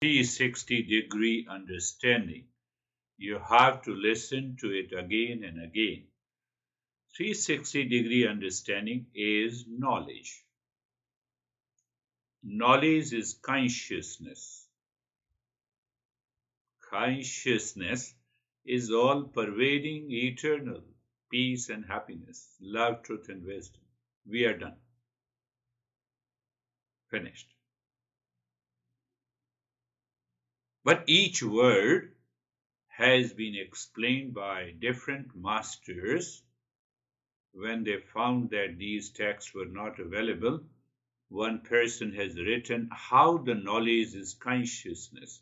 360-degree understanding. You have to listen to it again and again. 360-degree understanding is knowledge. Knowledge is consciousness. Consciousness is all pervading, eternal peace and happiness, love, truth, and wisdom. We are done. Finished. But each word has been explained by different masters. When they found that these texts were not available, one person has written how the knowledge is consciousness,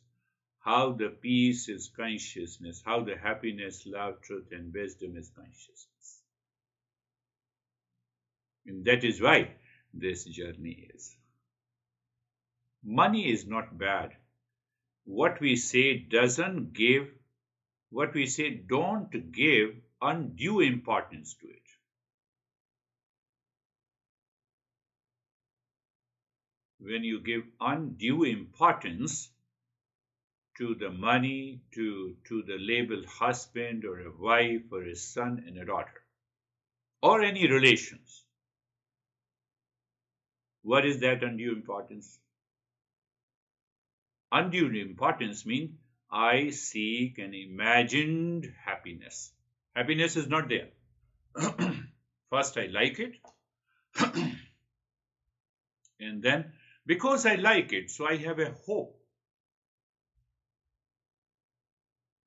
how the peace is consciousness, how the happiness, love, truth, and wisdom is consciousness. And that is why this journey is. Money is not bad. What we say don't give undue importance to it. When you give undue importance to the money, to the labeled husband or a wife or a son and a daughter, or any relations, what is that undue importance? Undue importance means I seek an imagined happiness. Happiness is not there. First, I like it. And then, because I like it, so I have a hope.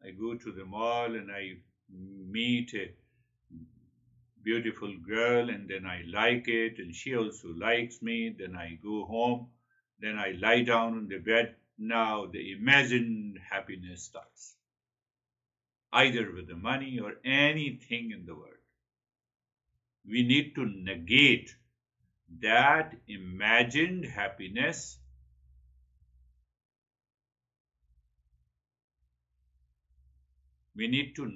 I go to the mall and I meet a beautiful girl, and then I like it, and she also likes me. Then I go home. Then I lie down on the bed. Now the imagined happiness starts, either with the money or anything in the world. We need to negate that imagined happiness. We need to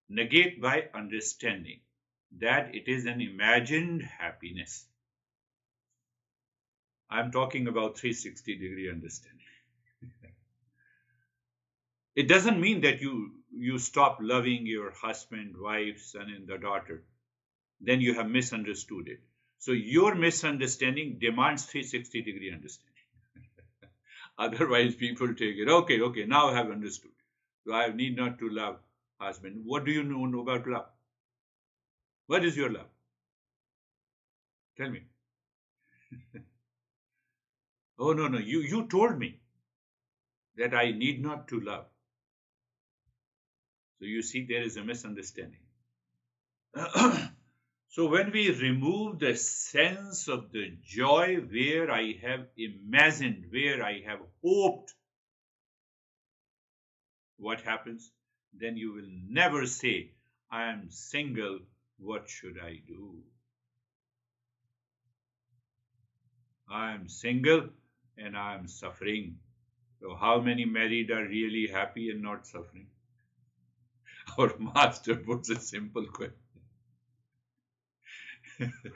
negate by understanding that it is an imagined happiness. I'm talking about 360-degree understanding. It doesn't mean that you stop loving your husband, wife, son, and the daughter. Then you have misunderstood it. So your misunderstanding demands 360-degree understanding. Otherwise, people take it, okay, now I have understood. So I need not to love husband. What do you know about love? What is your love? Tell me. Oh, no, you told me that I need not to love. So you see, there is a misunderstanding. So when we remove the sense of the joy where I have imagined, where I have hoped, what happens? Then you will never say, I am single, what should I do? I am single and I am suffering. So how many married are really happy and not suffering? Our master puts a simple question.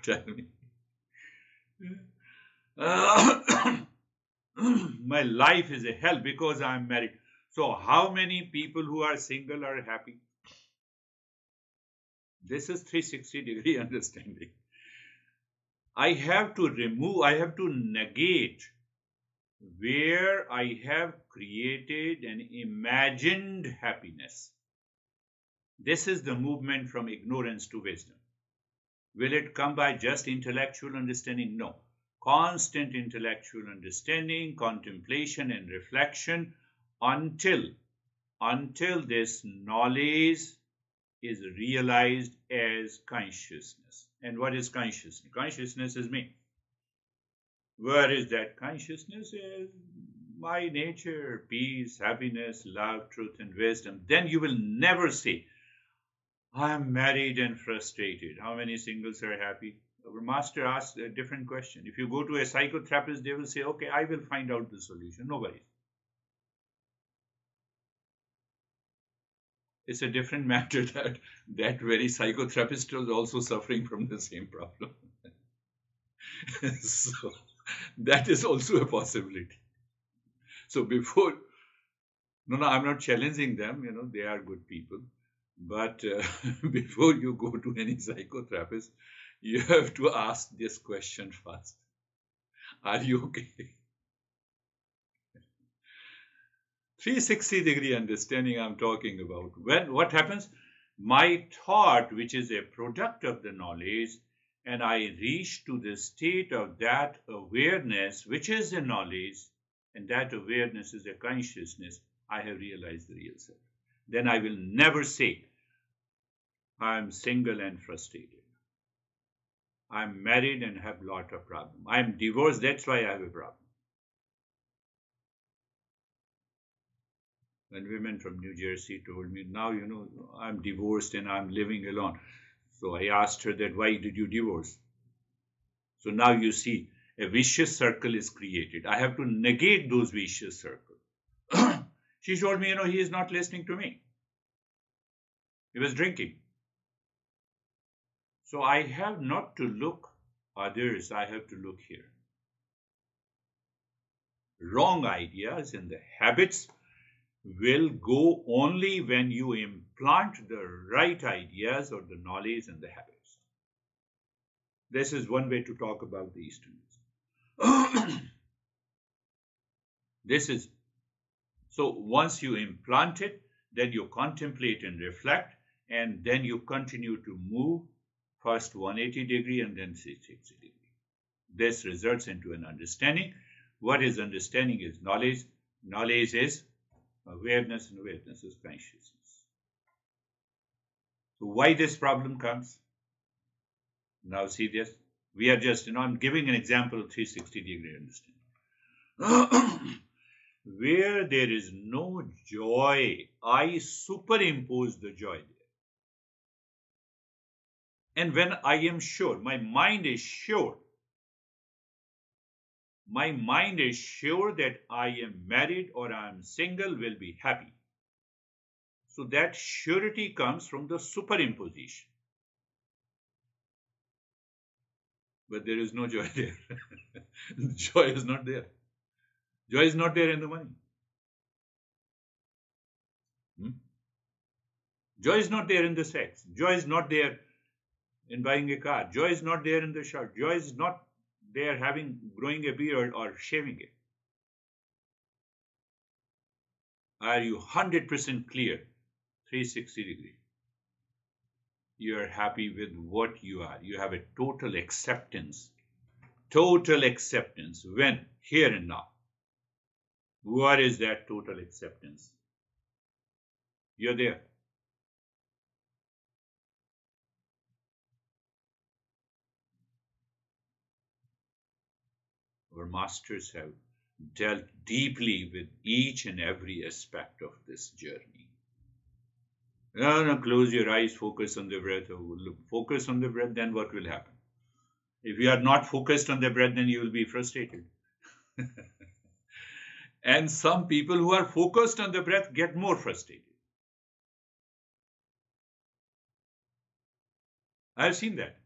Tell me. My life is a hell because I am married. So how many people who are single are happy? This is 360-degree understanding. I have to negate where I have created an imagined happiness. This is the movement from ignorance to wisdom. Will it come by just intellectual understanding? No. Constant intellectual understanding, contemplation, and reflection until this knowledge is realized as consciousness. And what is consciousness? Consciousness is me. Where is that consciousness? Is my nature, peace, happiness, love, truth, and wisdom. Then you will never say, I am married and frustrated. How many singles are happy? Our master asks a different question. If you go to a psychotherapist, they will say, okay, I will find out the solution. Nobody. It's a different matter that very psychotherapist was also suffering from the same problem. So that is also a possibility. So before, no, I'm not challenging them, they are good people. But before you go to any psychotherapist, you have to ask this question first. Are you okay? 360-degree understanding I'm talking about. When what happens? My thought, which is a product of the knowledge, and I reach to the state of that awareness, which is the knowledge, and that awareness is a consciousness, I have realized the real self. Then I will never say, I'm single and frustrated. I'm married and have lot of problem. I'm divorced, that's why I have a problem. When women from New Jersey told me, now, I'm divorced and I'm living alone. So I asked her that, why did you divorce? So now you see, a vicious circle is created. I have to negate those vicious circles. She told me, he is not listening to me. He was drinking. So I have not to look others, I have to look here. Wrong ideas and the habits will go only when you implant the right ideas or the knowledge and the habits. This is one way to talk about the Easterns. This is so once you implant it, then you contemplate and reflect, and then you continue to move first 180-degree and then 360-degree. This results into an understanding. What is understanding is knowledge. Knowledge is awareness, and awareness is consciousness. So why this problem comes? Now see this. We are just, I'm giving an example of 360-degree understanding. Where there is no joy, I superimpose the joy there. And when I am sure, my mind is sure that I am married or I am single, will be happy. So that surety comes from the superimposition. But there is no joy there. Joy is not there. Joy is not there in the money. Joy is not there in the sex. Joy is not there in buying a car. Joy is not there in the shirt. Joy is not there growing a beard or shaving it. Are you 100% clear? 360-degree. You are happy with what you are. You have a total acceptance. Total acceptance. When? Here and now. What is that total acceptance? You're there. Our masters have dealt deeply with each and every aspect of this journey. No, close your eyes, focus on the breath. Focus on the breath, then what will happen? If you are not focused on the breath, then you will be frustrated. And some people who are focused on the breath get more frustrated. I've seen that,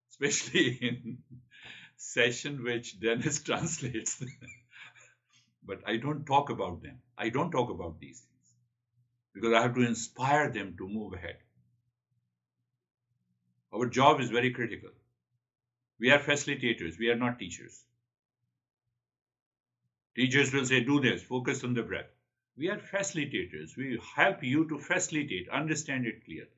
especially in session which Dennis translates. But I don't talk about them. I don't talk about these things because I have to inspire them to move ahead. Our job is very critical. We are facilitators. We are not teachers. Teachers will say, do this, focus on the breath. We are facilitators. We help you to facilitate, understand it clearly.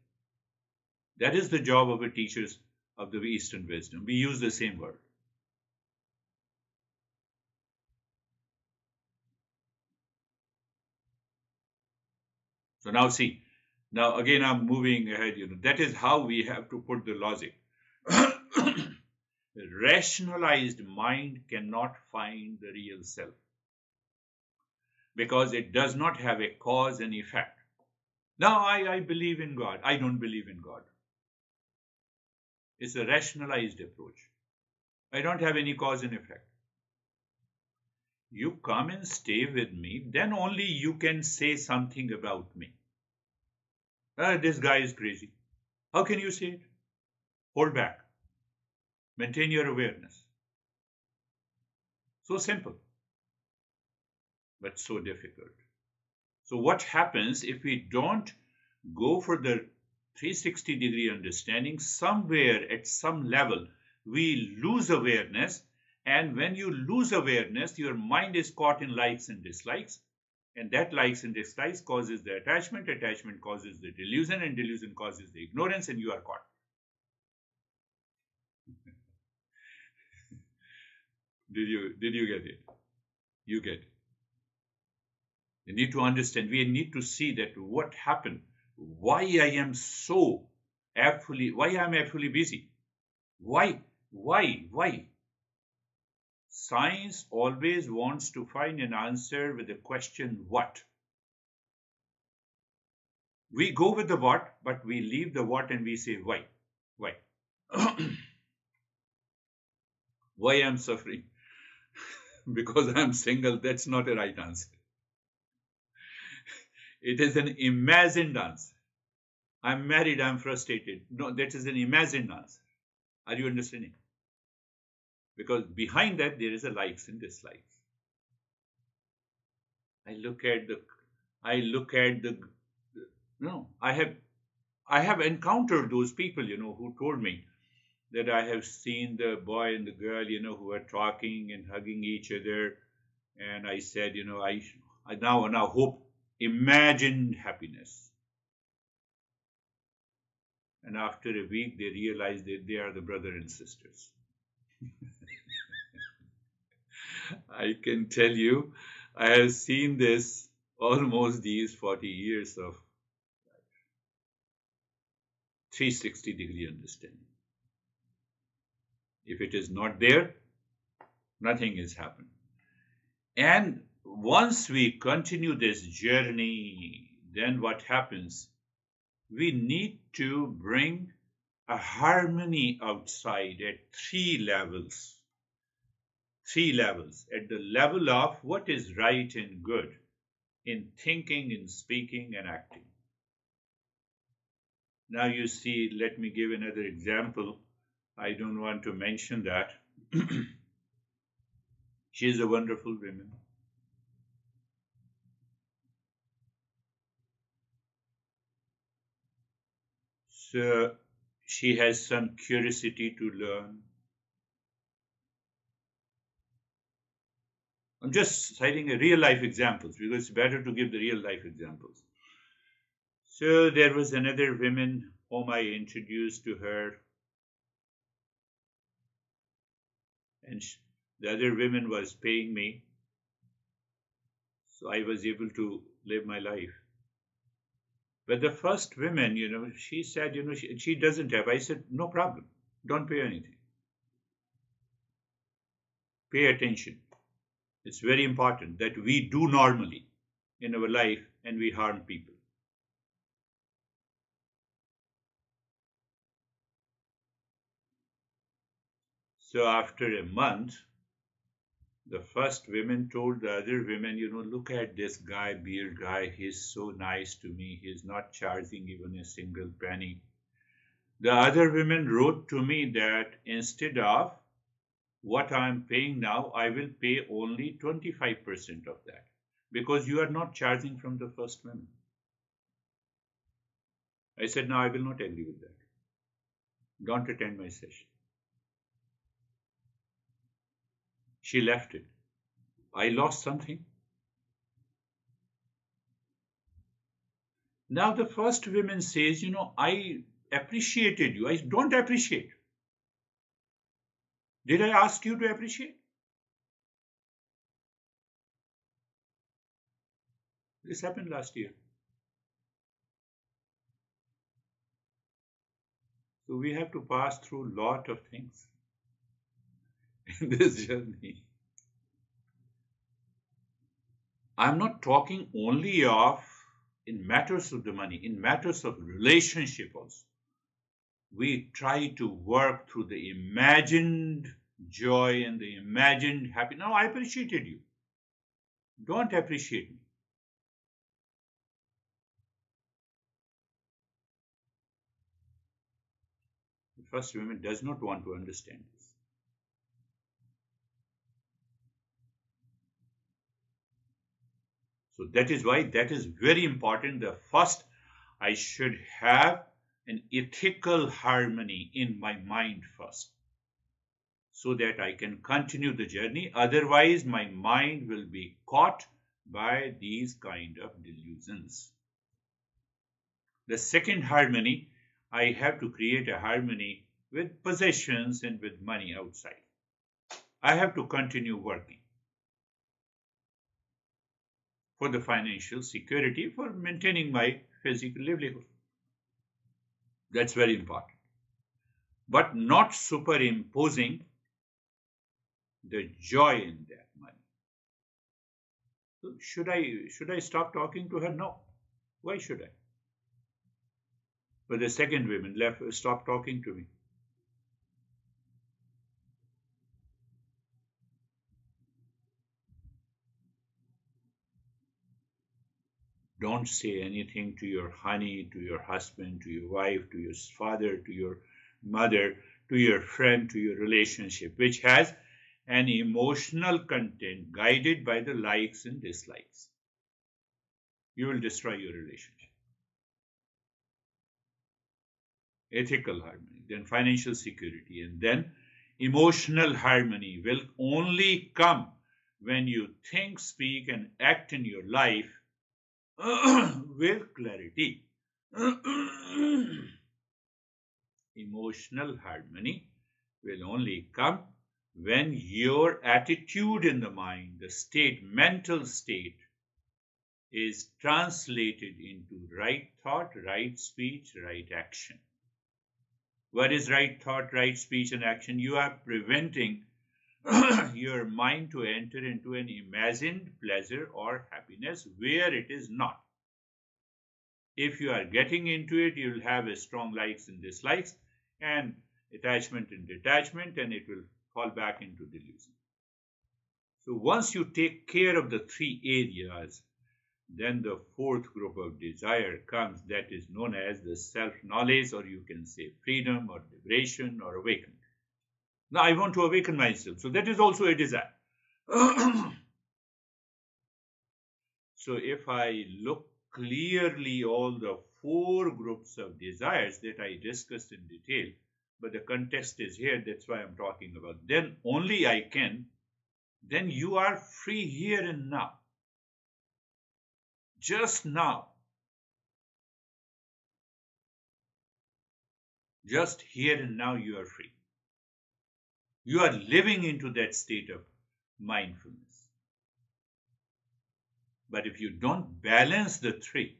That is the job of the teachers of the Eastern wisdom. We use the same word. So now see, now again I'm moving ahead. That is how we have to put the logic. Rationalized mind cannot find the real self because it does not have a cause and effect. Now I believe in God. I don't believe in God. It's a rationalized approach. I don't have any cause and effect. You come and stay with me, then only you can say something about me. This guy is crazy. How can you say it? Hold back. Maintain your awareness. So simple. but so difficult. So, what happens if we don't go for the 360-degree understanding? Somewhere at some level, we lose awareness. And when you lose awareness, your mind is caught in likes and dislikes. And that likes and dislikes causes the attachment causes the delusion, and delusion causes the ignorance, and you are caught. Did you get it? You get it. You need to understand. We need to see that what happened, why I am so why I'm actually busy. Why? Science always wants to find an answer with the question what. We go with the what, but we leave the what and we say why. Why? Why I'm suffering? Because I'm single. That's not a right answer. It is an imagined answer. I'm married, I'm frustrated. No, that is an imagined answer. Are you understanding? Because behind that there is a likes and dislikes. I look at the no, I have encountered those people, who told me that I have seen the boy and the girl, who are talking and hugging each other. And I said, I now hope imagined happiness. And after a week, they realize that they are the brother and sisters. I can tell you, I have seen this almost these 40 years of 360-degree understanding. If it is not there, nothing is happened. And once we continue this journey, then what happens? We need to bring a harmony outside at three levels. Three levels. At the level of what is right and good in thinking, in speaking, and acting. Now you see, let me give another example. I don't want to mention that. She is a wonderful woman. So she has some curiosity to learn. I'm just citing a real life examples because it's better to give the real life examples. So there was another woman whom I introduced to her, and the other woman was paying me, so I was able to live my life. But the first woman, she said, she doesn't have. I said, no problem. Don't pay anything. Pay attention. It's very important that we do normally in our life and we harm people. So after a month, the first woman told the other women, look at this guy, beard guy. He's so nice to me. He's not charging even a single penny. The other women wrote to me that instead of what I'm paying now, I will pay only 25% of that because you are not charging from the first woman. I said, no, I will not agree with that. Don't attend my session. She left it. I lost something. Now the first woman says, I appreciated you. I don't appreciate. Did I ask you to appreciate? This happened last year. So we have to pass through a lot of things in this journey. I'm not talking only of in matters of the money, in matters of relationship also. We try to work through the imagined joy and the imagined happiness. No, I appreciated you. Don't appreciate me. The first woman does not want to understand this. So that is why that is very important. The first, I should have an ethical harmony in my mind first, so that I can continue the journey. Otherwise, my mind will be caught by these kind of delusions. The second harmony, I have to create a harmony with possessions and with money outside. I have to continue working for the financial security, for maintaining my physical livelihood. That's very important. But not superimposing the joy in that money. So should I stop talking to her? No. Why should I? But the second woman left, stopped talking to me. Don't say anything to your honey, to your husband, to your wife, to your father, to your mother, to your friend, to your relationship, which has an emotional content guided by the likes and dislikes. You will destroy your relationship. Ethical harmony, then financial security, and then emotional harmony will only come when you think, speak, and act in your life with clarity. Emotional harmony will only come when your attitude in the mind, the state, mental state, is translated into right thought, right speech, right action. What is right thought, right speech, and action? You are preventing your mind to enter into an imagined pleasure or happiness where it is not. If you are getting into it, you will have a strong likes and dislikes and attachment and detachment, and it will fall back into delusion. So once you take care of the three areas, then the fourth group of desire comes, that is known as the self-knowledge, or you can say freedom or liberation or awakening. Now I want to awaken myself, so that is also a desire. So if I look clearly all the four groups of desires that I discussed in detail, but the context is here, that's why I'm talking about, then only I can, then you are free here and now. Just now. Just here and now you are free. You are living into that state of mindfulness. But if you don't balance the three,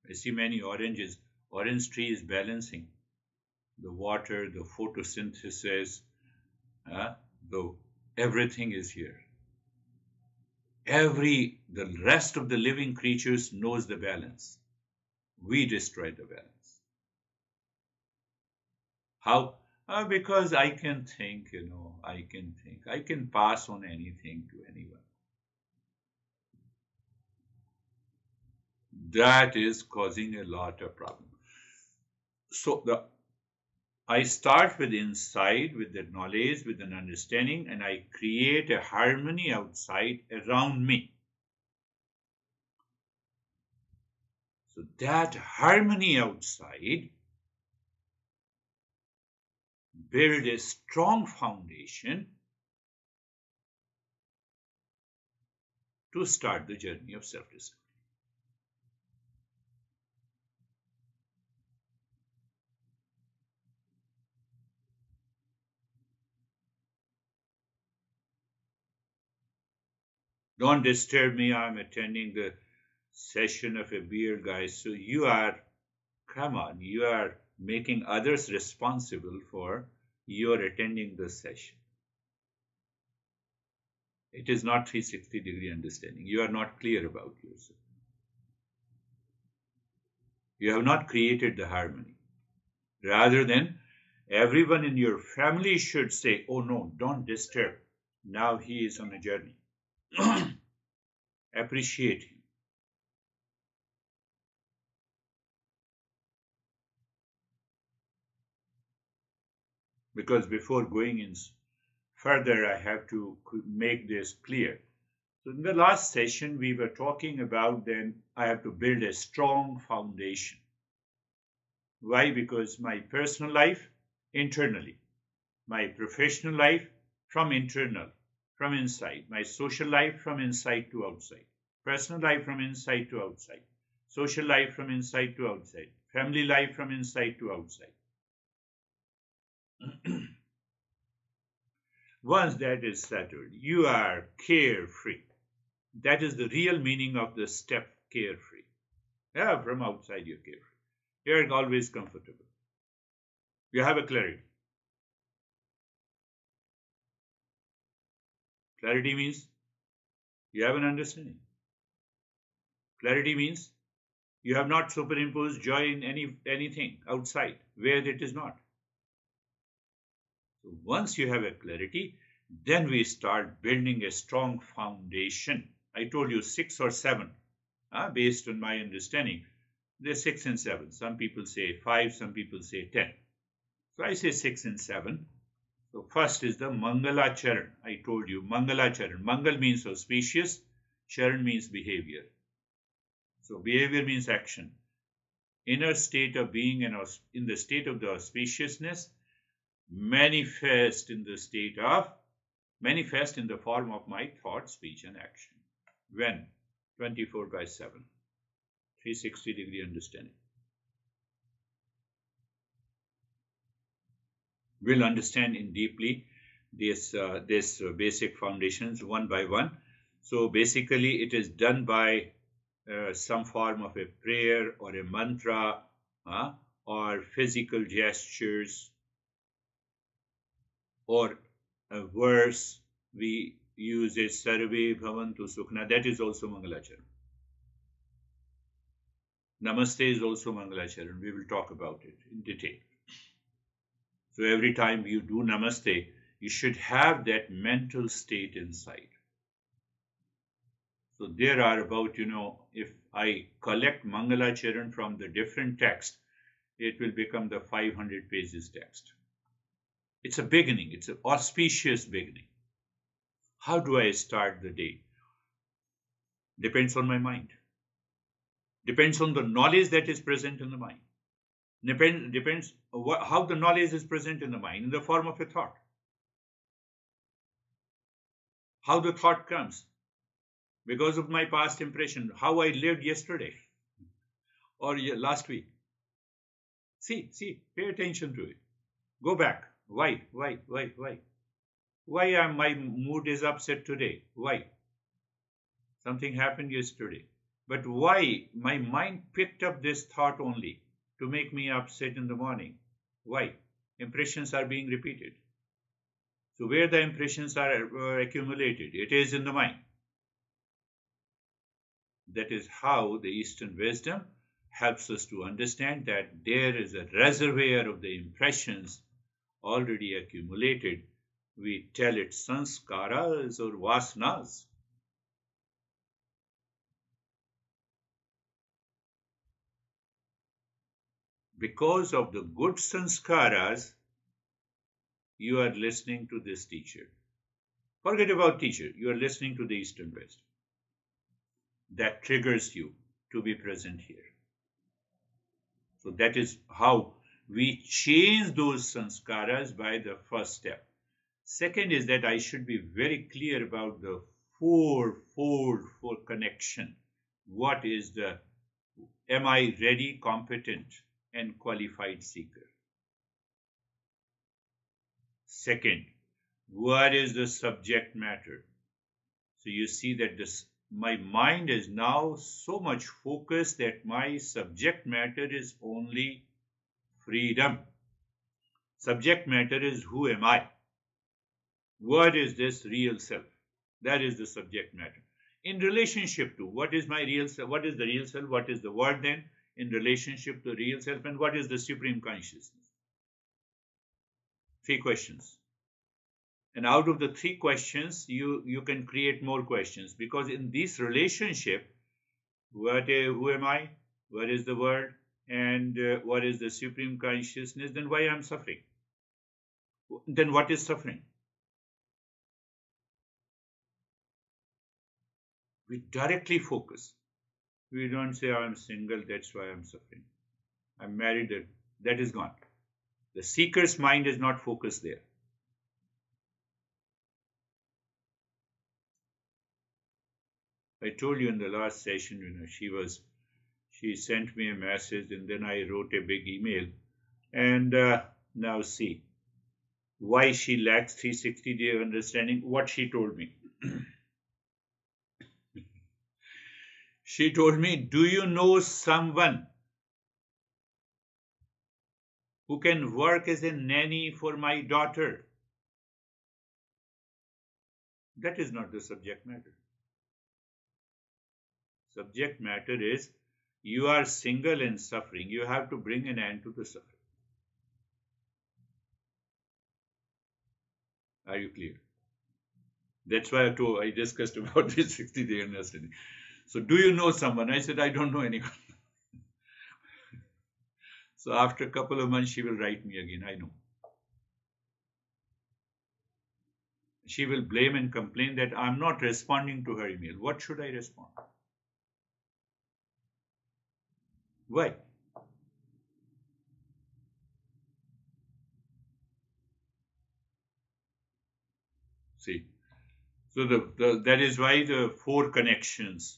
I see many oranges. Orange tree is balancing the water, the photosynthesis, the everything is here. The rest of the living creatures knows the balance. We destroy the balance. How? Because I can think, I can think. I can pass on anything to anyone. That is causing a lot of problem. So I start with inside, with the knowledge, with an understanding, and I create a harmony outside around me. So that harmony outside build a strong foundation to start the journey of self-discovery. Don't disturb me. I'm attending the session of a beer, guys. So come on, you are making others responsible for your attending the session. It is not 360-degree understanding. You are not clear about yourself. You have not created the harmony. Rather than everyone in your family should say, oh no, don't disturb. Now he is on a journey. Appreciate him. because before going in further, I have to make this clear. So in the last session, we were talking about then I have to build a strong foundation. Why? Because my personal life, internally, my professional life, from internal, from inside, my social life, from inside to outside, personal life, from inside to outside, social life, from inside to outside, family life, from inside to outside. Once that is settled, you are carefree. That is the real meaning of the step carefree. Yeah, from outside you're carefree. You're always comfortable. You have a clarity. Clarity means you have an understanding. Clarity means you have not superimposed joy in anything outside where it is not. So once you have a clarity, then we start building a strong foundation. I told you 6 or 7, based on my understanding. There's 6 and 7. Some people say 5, some people say 10. So I say 6 and 7. So first is the Mangala Charan. I told you Mangala Charan. Mangal means auspicious, Charan means behavior. So behavior means action. Inner state of being and in the state of the auspiciousness, manifest in the form of my thought, speech, and action. When? 24/7, 360-degree understanding. We'll understand in deeply this basic foundations one by one. So basically, it is done by some form of a prayer or a mantra or physical gestures or a verse. We use a Sarve Bhavantu Sukhna. That is also Mangalacharan. Namaste is also Mangalacharan. We will talk about it in detail. So every time you do Namaste, you should have that mental state inside. So there are about, if I collect Mangalacharan from the different text, it will become the 500 pages text. It's a beginning. It's an auspicious beginning. How do I start the day? Depends on my mind. Depends on the knowledge that is present in the mind. Depends how the knowledge is present in the mind in the form of a thought. How the thought comes because of my past impression, how I lived yesterday or last week. See, pay attention to it. Go back. Why? Why my mood is upset today? Why? Something happened yesterday. But why my mind picked up this thought only to make me upset in the morning? Why? Impressions are being repeated. So where the impressions are accumulated, it is in the mind. That is how the Eastern wisdom helps us to understand that there is a reservoir of the impressions already accumulated. We tell it sanskaras or vasanas. Because of the good sanskaras, you are listening to this teacher. Forget about teacher. You are listening to the Eastern wisdom. That triggers you to be present here. So that is how we change those sanskaras by the first step. Second is that I should be very clear about the fourfold connection. What is am I ready, competent, and qualified seeker? Second, what is the subject matter? So you see that my mind is now so much focused that my subject matter is only freedom. Subject matter is who am I? What is this real self? That is the subject matter. In relationship to what is my real self? What is the real self? What is the word then? In relationship to real self, and what is the supreme consciousness? 3 questions. And out of the 3 questions, you can create more questions, because in this relationship, who am I? What is the word? And what is the supreme consciousness? Then why I'm suffering? Then what is suffering? We directly focus. We don't say, I'm single, that's why I'm suffering. I'm married, that is gone. The seeker's mind is not focused there. I told you in the last session, she sent me a message and then I wrote a big email. And now see why she lacks 360-day understanding. What she told me. She told me, do you know someone who can work as a nanny for my daughter? That is not the subject matter. Subject matter is you are single and suffering. You have to bring an end to the suffering. Are you clear? That's why I discussed about this 60-day understanding. So, do you know someone? I said, I don't know anyone. So, after a couple of months, she will write me again. I know. She will blame and complain that I'm not responding to her email. What should I respond? Why? See, so that is why the four connections.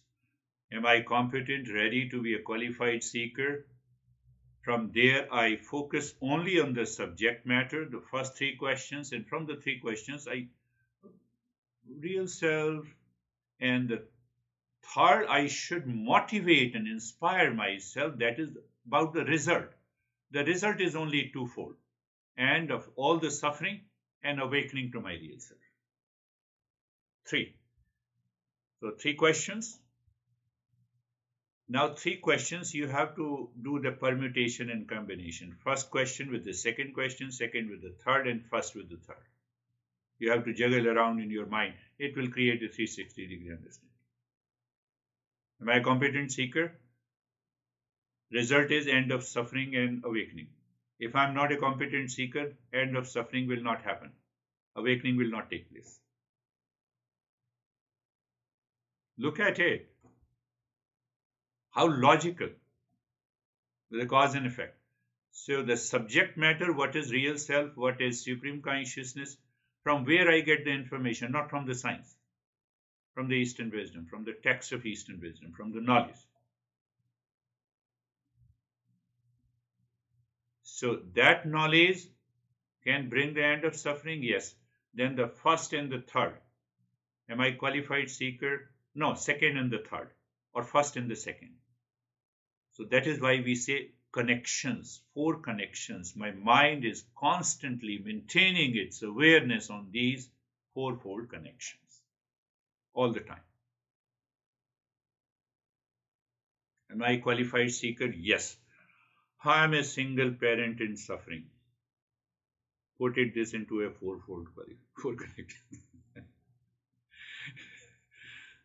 Am I competent, ready to be a qualified seeker? From there, I focus only on the subject matter, the first three questions, and from the three questions, I real self, and the third, I should motivate and inspire myself. That is about the result. The result is only twofold: end of all the suffering and awakening to my real self. Three. So, three questions. Now, three questions, you have to do the permutation and combination. First question with the second question, second with the third, and first with the third. You have to juggle around in your mind. It will create a 360-degree understanding. Am I a competent seeker? Result is end of suffering and awakening. If I'm not a competent seeker, end of suffering will not happen. Awakening will not take place. Look at it. How logical. The cause and effect. So the subject matter, what is real self, what is supreme consciousness, from where I get the information, not from the science, from the Eastern wisdom, from the text of Eastern wisdom, from the knowledge. So that knowledge can bring the end of suffering, yes. Then the first and the third. Am I qualified seeker? No, second and the third, or first and the second. So that is why we say connections, four connections. My mind is constantly maintaining its awareness on these fourfold connections all the time. Am I a qualified seeker? Yes. I am a single parent in suffering. Put this into a four connection.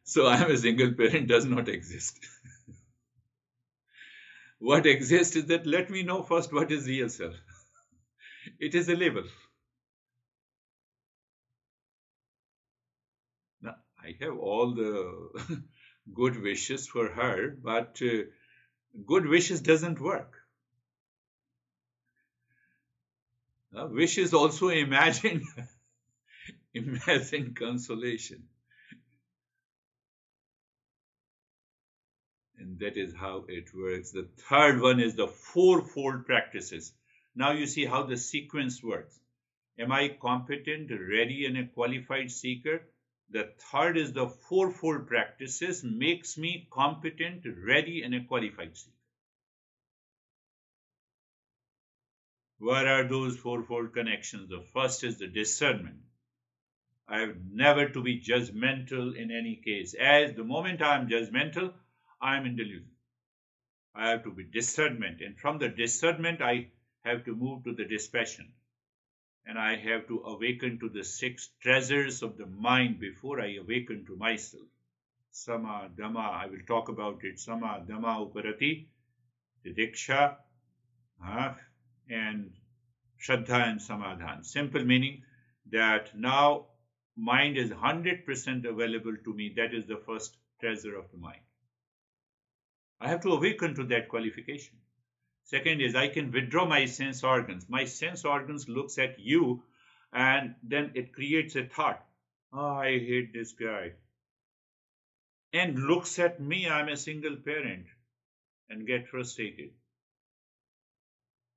So I am a single parent does not exist. What exists is that let me know first what is real self. It is a label. Now, I have all the good wishes for her, but good wishes doesn't work. Wishes also imagine consolation. And that is how it works. The third one is the fourfold practices. Now you see how the sequence works. Am I competent, ready, and a qualified seeker? The third is the fourfold practices makes me competent, ready, and a qualified seeker. What are those fourfold connections? The first is the discernment. I have never to be judgmental in any case. As the moment I am judgmental, I am in delusion. I have to be discernment, and from the discernment, I have to move to the dispassion, and I have to awaken to the six treasures of the mind before I awaken to myself. Sama, Dhamma, I will talk about it. Sama, Dhamma, Uparati, Diksha, and Shraddha and Samadhan. Simple meaning that now mind is 100% available to me. That is the first treasure of the mind. I have to awaken to that qualification. Second is I can withdraw my sense organs. My sense organs looks at you and then it creates a thought. Oh, I hate this guy. And looks at me, I'm a single parent, and get frustrated.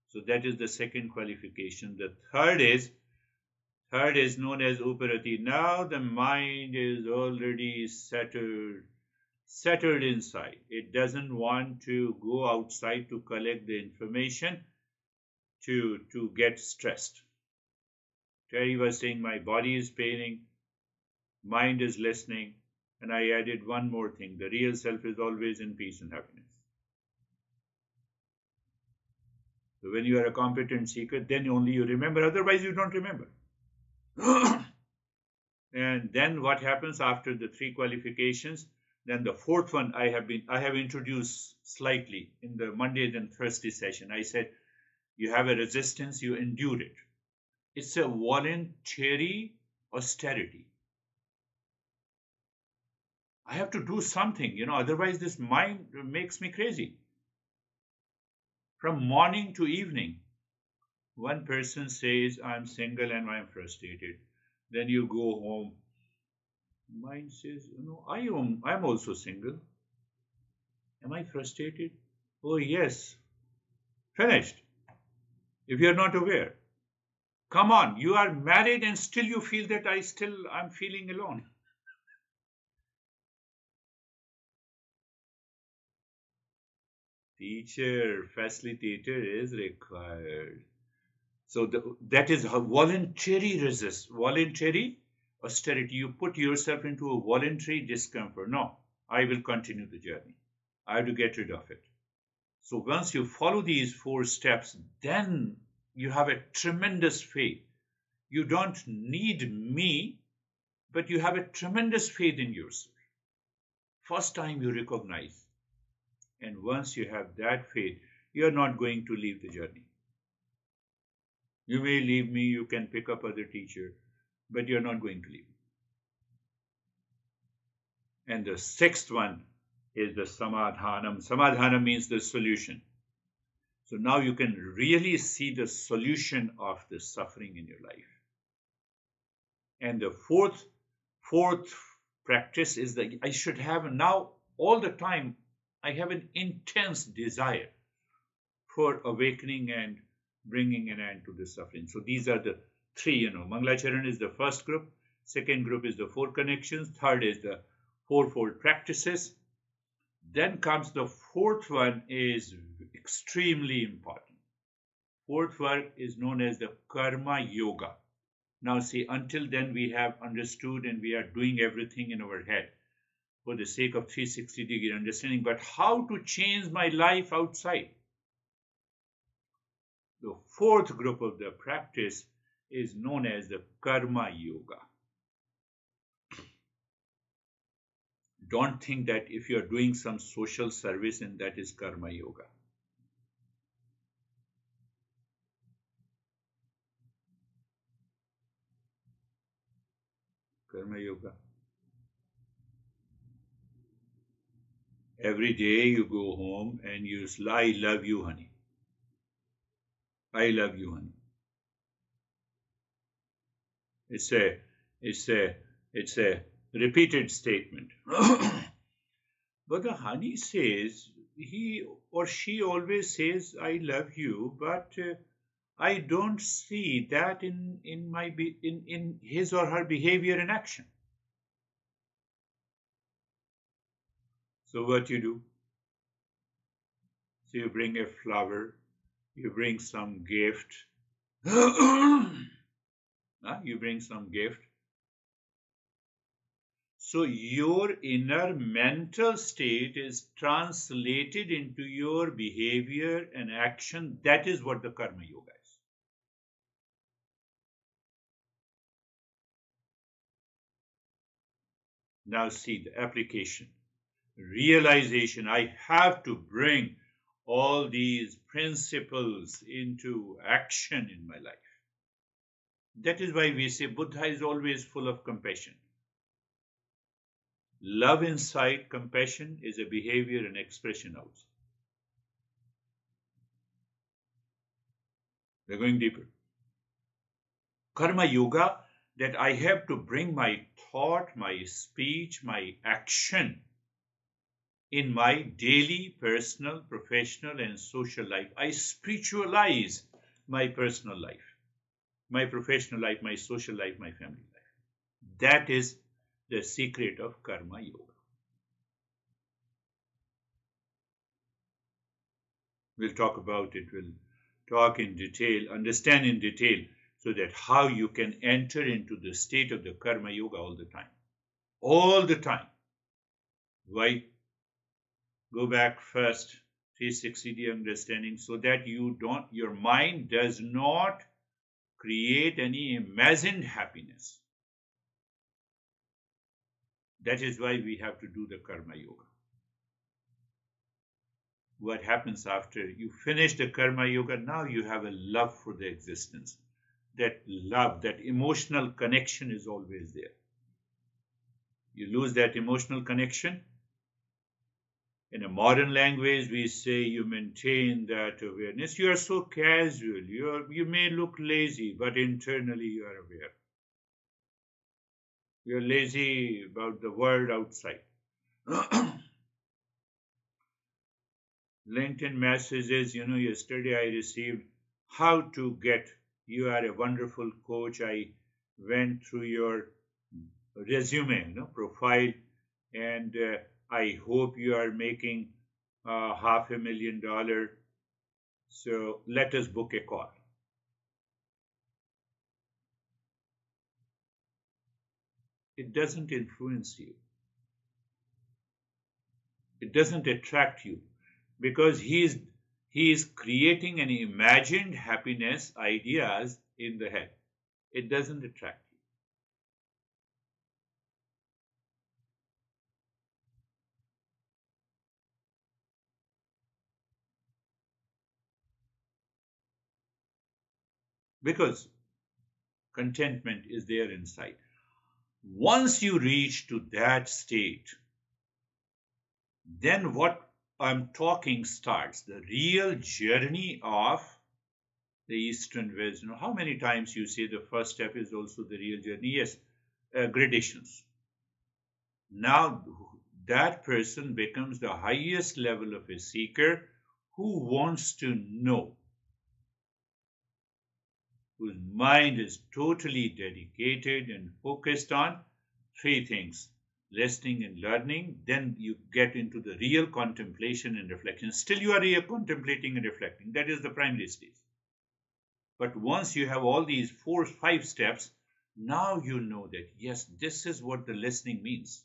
So that is the second qualification. The third is known as uparati. Now the mind is already settled inside. It doesn't want to go outside to collect the information to get stressed. Terry was saying my body is paining, mind is listening, and I added one more thing. The real self is always in peace and happiness. So when you are a competent seeker, then only you remember, otherwise you don't remember. And then what happens after the three qualifications? Then the fourth one I have introduced slightly in the Monday and Thursday session. I said you have a resistance, you endure it. It's a voluntary austerity. I have to do something, otherwise this mind makes me crazy. From morning to evening, one person says, I'm single and I'm frustrated. Then you go home. Mind says, I'm also single. Am I frustrated? Oh, yes. Finished. If you're not aware. Come on, you are married and still you feel that I'm feeling alone. Teacher, facilitator is required. So that is how voluntary austerity. You put yourself into a voluntary discomfort. No, I will continue the journey. I have to get rid of it. So once you follow these 4 steps, then you have a tremendous faith. You don't need me, but you have a tremendous faith in yourself. First time you recognize. And once you have that faith, you are not going to leave the journey. You may leave me, you can pick up other teacher, but you're not going to leave. And the 6th one is the samadhanam. Samadhanam means the solution. So now you can really see the solution of the suffering in your life. And the fourth practice is that I should have now all the time, I have an intense desire for awakening and bringing an end to the suffering. So these are the 3, Mangalacharan is the first group, second group is the 4 connections, third is the 4-fold practices. Then comes the 4th one is extremely important. 4th one is known as the karma yoga. Now see, until then we have understood and we are doing everything in our head for the sake of 360-degree understanding, but how to change my life outside? The 4th group of the practice is known as the karma yoga. Don't think that if you are doing some social service and that is karma yoga. Karma yoga. Every day you go home and you say, I love you, honey. I love you, honey. It's a repeated statement. But the honey says, he or she always says, I love you, but I don't see that in his or her behavior and action. So what you do? So you bring a flower, you bring some gift. You bring some gift. So your inner mental state is translated into your behavior and action. That is what the karma yoga is. Now see the application. Realization, I have to bring all these principles into action in my life. That is why we say Buddha is always full of compassion. Love inside, compassion is a behavior and expression outside. We're going deeper. Karma yoga, that I have to bring my thought, my speech, my action in my daily, personal, professional, and social life. I spiritualize my personal life, my professional life, my social life, my family life. That is the secret of karma yoga. We'll talk about it, we'll talk in detail, understand in detail, so that how you can enter into the state of the karma yoga all the time. All the time. Why? Go back first, 360 understanding, so that your mind does not create any imagined happiness. That is why we have to do the karma yoga. What happens after you finish the karma yoga? Now you have a love for the existence. That love, that emotional connection is always there. You lose that emotional connection. In a modern language, we say you maintain that awareness. You are so casual. You may look lazy, but internally you are aware. You're lazy about the world outside. LinkedIn messages, yesterday I received how to get, you are a wonderful coach. I went through your resume, profile, and I hope you are making $500,000. So let us book a call. It doesn't influence you. It doesn't attract you, because he is creating an imagined happiness ideas in the head. It doesn't attract you. Because contentment is there inside. Once you reach to that state, then what I'm talking starts. The real journey of the Eastern wisdom. How many times you say the first step is also the real journey? Yes, gradations. Now that person becomes the highest level of a seeker who wants to know, whose mind is totally dedicated and focused on three things: listening and learning. Then you get into the real contemplation and reflection. Still you are here contemplating and reflecting. That is the primary stage. But once you have all these 4-5 steps, now you know that yes, this is what the listening means.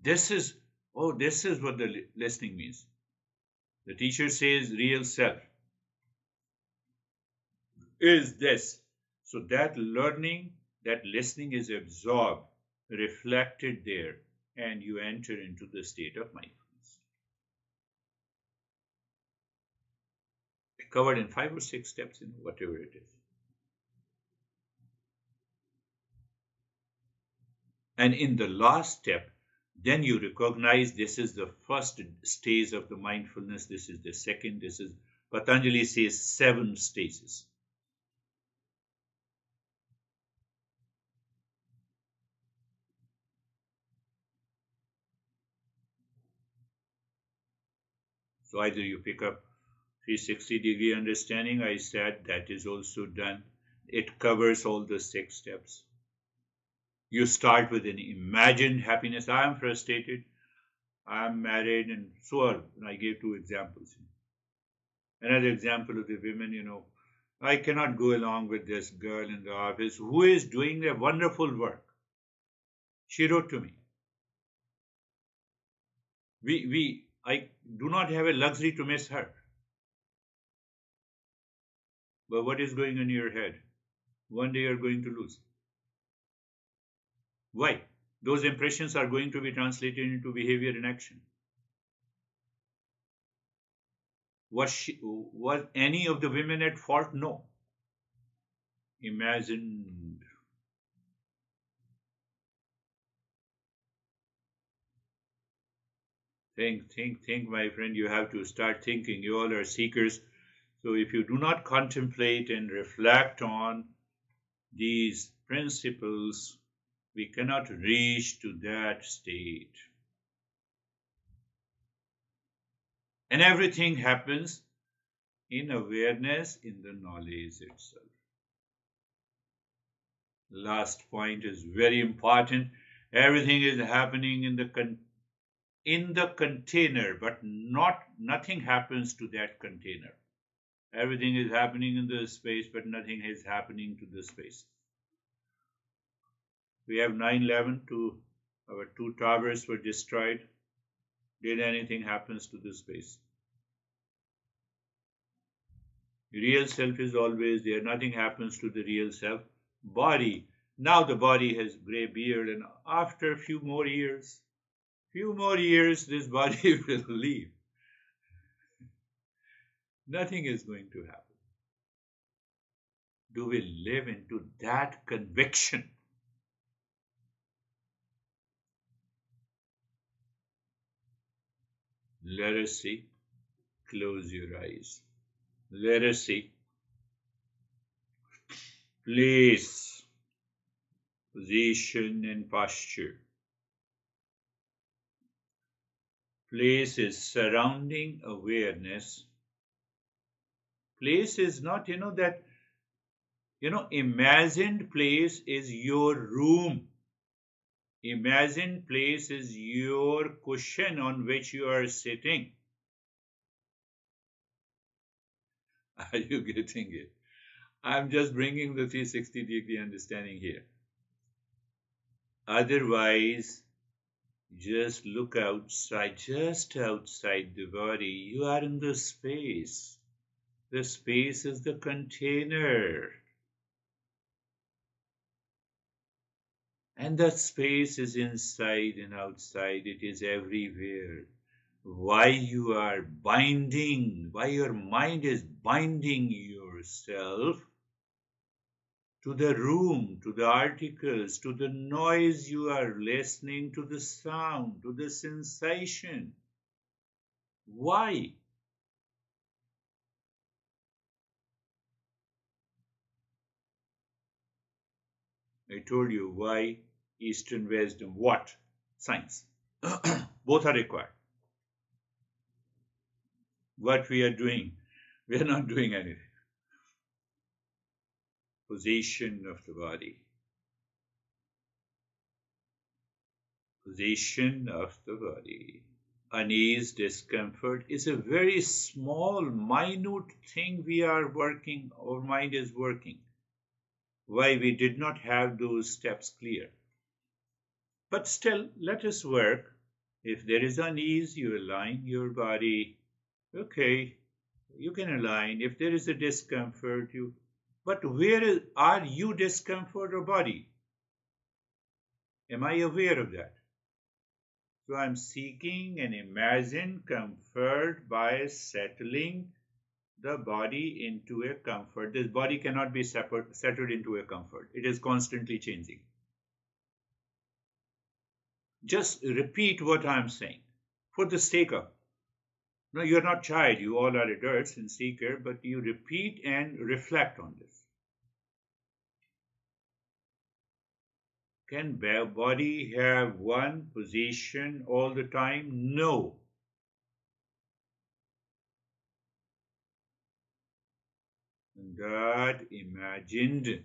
This is what the listening means. The teacher says real self is this. So that learning, that listening is absorbed, reflected there, and you enter into the state of mindfulness. Covered in 5 or 6 steps, whatever it is. And in the last step, then you recognize this is the first stage of the mindfulness, this is the second, this is, Patanjali says 7 stages. So either you pick up 360-degree understanding, I said that is also done. It covers all the 6 steps. You start with an imagined happiness. I am frustrated, I am married, and so on. I gave 2 examples. Another example of the women, I cannot go along with this girl in the office who is doing a wonderful work. She wrote to me. I do not have a luxury to miss her. But what is going on in your head? One day you're going to lose. Why? Those impressions are going to be translated into behavior and action. Was any of the women at fault? No. Imagined. Think, my friend. You have to start thinking. You all are seekers. So if you do not contemplate and reflect on these principles, we cannot reach to that state. And everything happens in awareness, in the knowledge itself. Last point is very important. Everything is happening in the container, but nothing happens to that container. Everything is happening in the space, but nothing is happening to the space. We have 9/11, our two towers were destroyed. Did anything happens to the space? Real self is always there. Nothing happens to the real self. Body. Now the body has gray beard, and after a few more years, this body will leave. Nothing is going to happen. Do we live into that conviction? Let us see. Close your eyes. Let us see. Place, position, and posture. Place is surrounding awareness. Place is not, imagined place is your room. Imagined place is your cushion on which you are sitting. Are you getting it? I'm just bringing the 360-degree understanding here. Otherwise, just look outside, just outside the body. You are in the space. The space is the container. And that space is inside and outside. It is everywhere. Why you are binding, why your mind is binding yourself to the room, to the articles, to the noise you are listening, to the sound, to the sensation. Why? I told you why Eastern wisdom. What? Science. Both are required. What we are doing, we are not doing anything. Position of the body. Position of the body. Unease, discomfort is a very small, minute thing we are working, our mind is working. Why we did not have those steps clear. But still, let us work. If there is unease, you align your body. Okay, you can align. If there is a discomfort, but where are you discomfort or body? Am I aware of that? So I'm seeking an imagined comfort by settling the body into a comfort. This body cannot be settled into a comfort. It is constantly changing. Just repeat what I'm saying for the sake of. No, you're not child. You all are adults and seeker, but you repeat and reflect on this. Can body have one position all the time? No. That imagined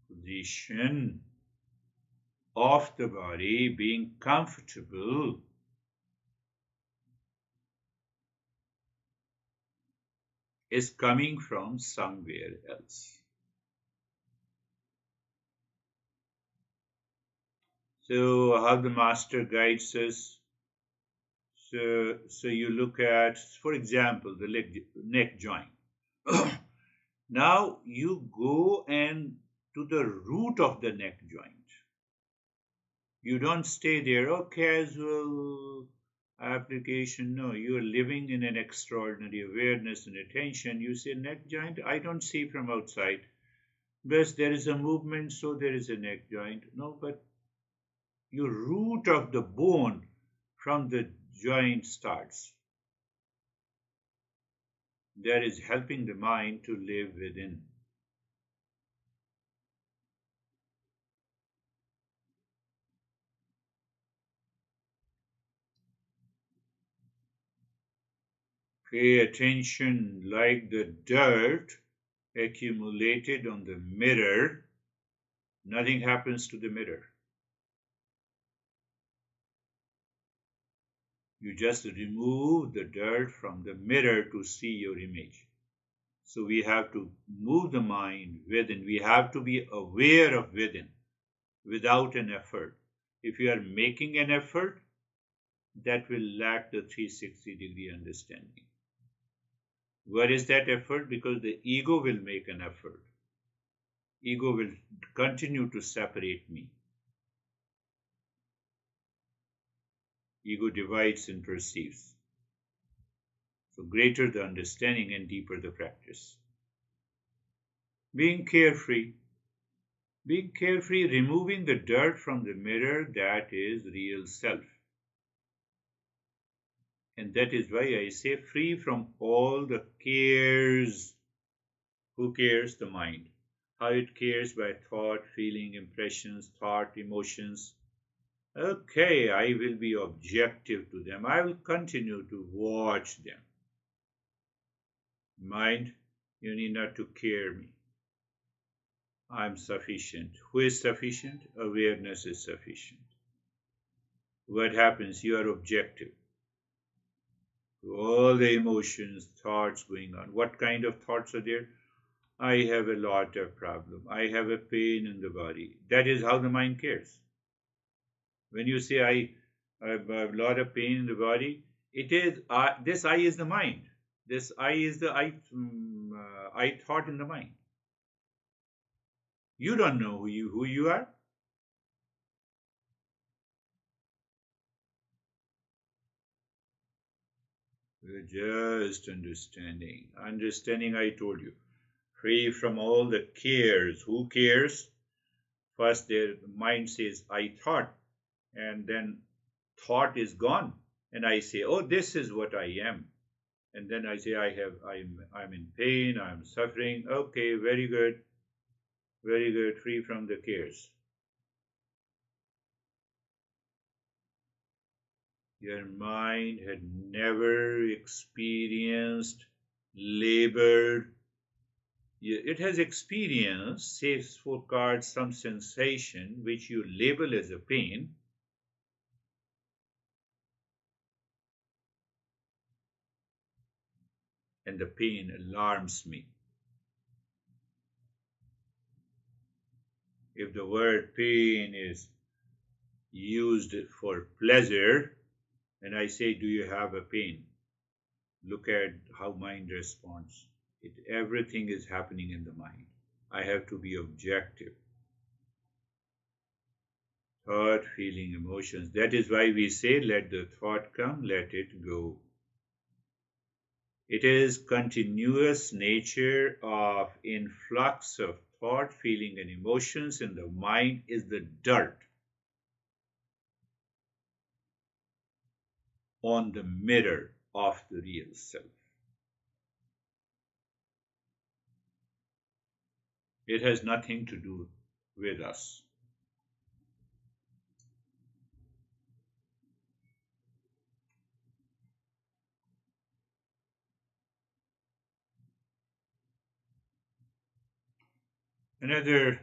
position of the body being comfortable is coming from somewhere else. So how the master guides us. So you look at, for example, the neck joint. Now you go and to the root of the neck joint. You don't stay there, oh, casual. application. No, you are living in an extraordinary awareness and attention. You say neck joint, I don't see from outside. Best there is a movement, so there is a neck joint. No, but your root of the bone from the joint starts. That is helping the mind to live within. Pay attention like the dirt accumulated on the mirror. Nothing happens to the mirror. You just remove the dirt from the mirror to see your image. So we have to move the mind within. We have to be aware of within without an effort. If you are making an effort, that will lack the 360-degree understanding. What is that effort? Because the ego will make an effort. Ego will continue to separate me. Ego divides and perceives. So greater the understanding and deeper the practice. Being carefree, removing the dirt from the mirror, that is real self. And that is why I say free from all the cares. Who cares? The mind. How it cares by thought, feeling, impressions, thought, emotions. Okay, I will be objective to them. I will continue to watch them. Mind, you need not to care me. I'm sufficient. Who is sufficient? Awareness is sufficient. What happens? You are objective. All the emotions, thoughts going on. What kind of thoughts are there? I have a lot of problem. I have a pain in the body. That is how the mind cares. When you say I have a lot of pain in the body, it is this I is the mind. This I is the I thought in the mind. You don't know who you are. Just understanding. Understanding, I told you. Free from all the cares. Who cares? First, their mind says, I thought, and then thought is gone. And I say, oh, this is what I am. And then I say, I'm in pain, I'm suffering. Okay, very good. Very good. Free from the cares. Your mind had never experienced, labored. It has experienced, say for cards, some sensation which you label as a pain. And the pain alarms me. If the word pain is used for pleasure, and I say, do you have a pain? Look at how mind responds. Everything is happening in the mind. I have to be objective. Thought, feeling, emotions. That is why we say, let the thought come, let it go. It is continuous nature of influx of thought, feeling, and emotions in the mind is the dirt on the mirror of the real self. It has nothing to do with us. Another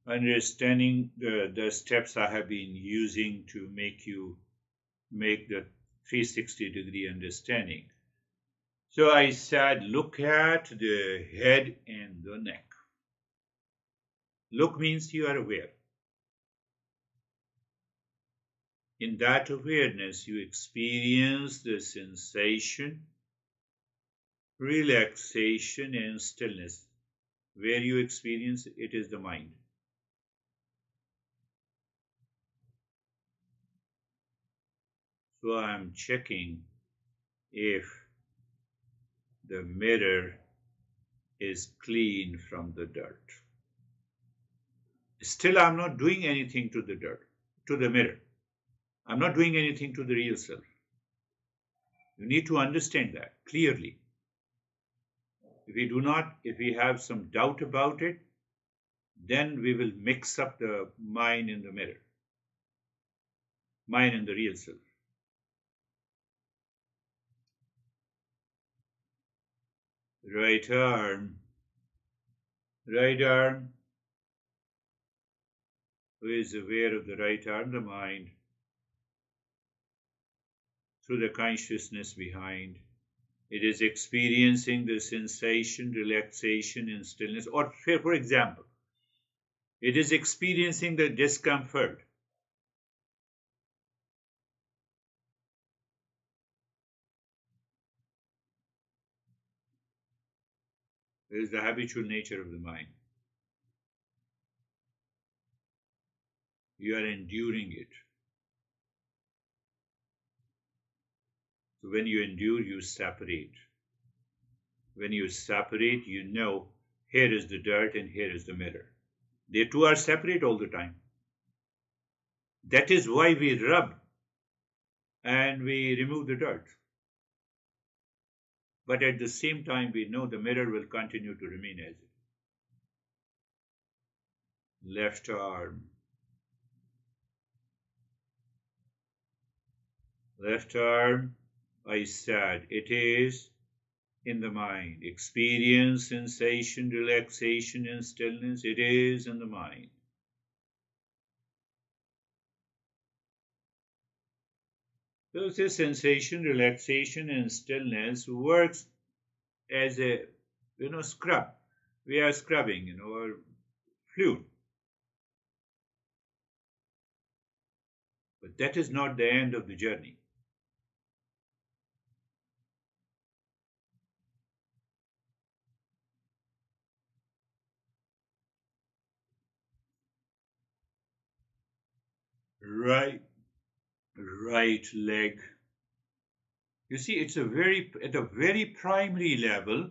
understanding the steps I have been using to make the 360-degree understanding. So I said, look at the head and the neck. Look means you are aware. In that awareness, you experience the sensation, relaxation, and stillness. Where you experience it is the mind. So I'm checking if the mirror is clean from the dirt. Still, I'm not doing anything to the dirt, to the mirror. I'm not doing anything to the real self. You need to understand that clearly. If we have some doubt about it, then we will mix up the mind and the mirror, mind and the real self. Right arm, right arm. Who is aware of the right arm? The mind, through the consciousness behind. It is experiencing the sensation, relaxation, and stillness. Or, for example, it is experiencing the discomfort. It is the habitual nature of the mind. You are enduring it. So when you endure, you separate. When you separate, you know here is the dirt and here is the mirror. They two are separate all the time. That is why we rub and we remove the dirt. But at the same time, we know the mirror will continue to remain as it. Left arm. Left arm, I said, it is in the mind. Experience, sensation, relaxation, and stillness, it is in the mind. So this sensation, relaxation, and stillness works as a, scrub. We are scrubbing, or fluid. But that is not the end of the journey. Right, right leg. You see, it's at a very primary level,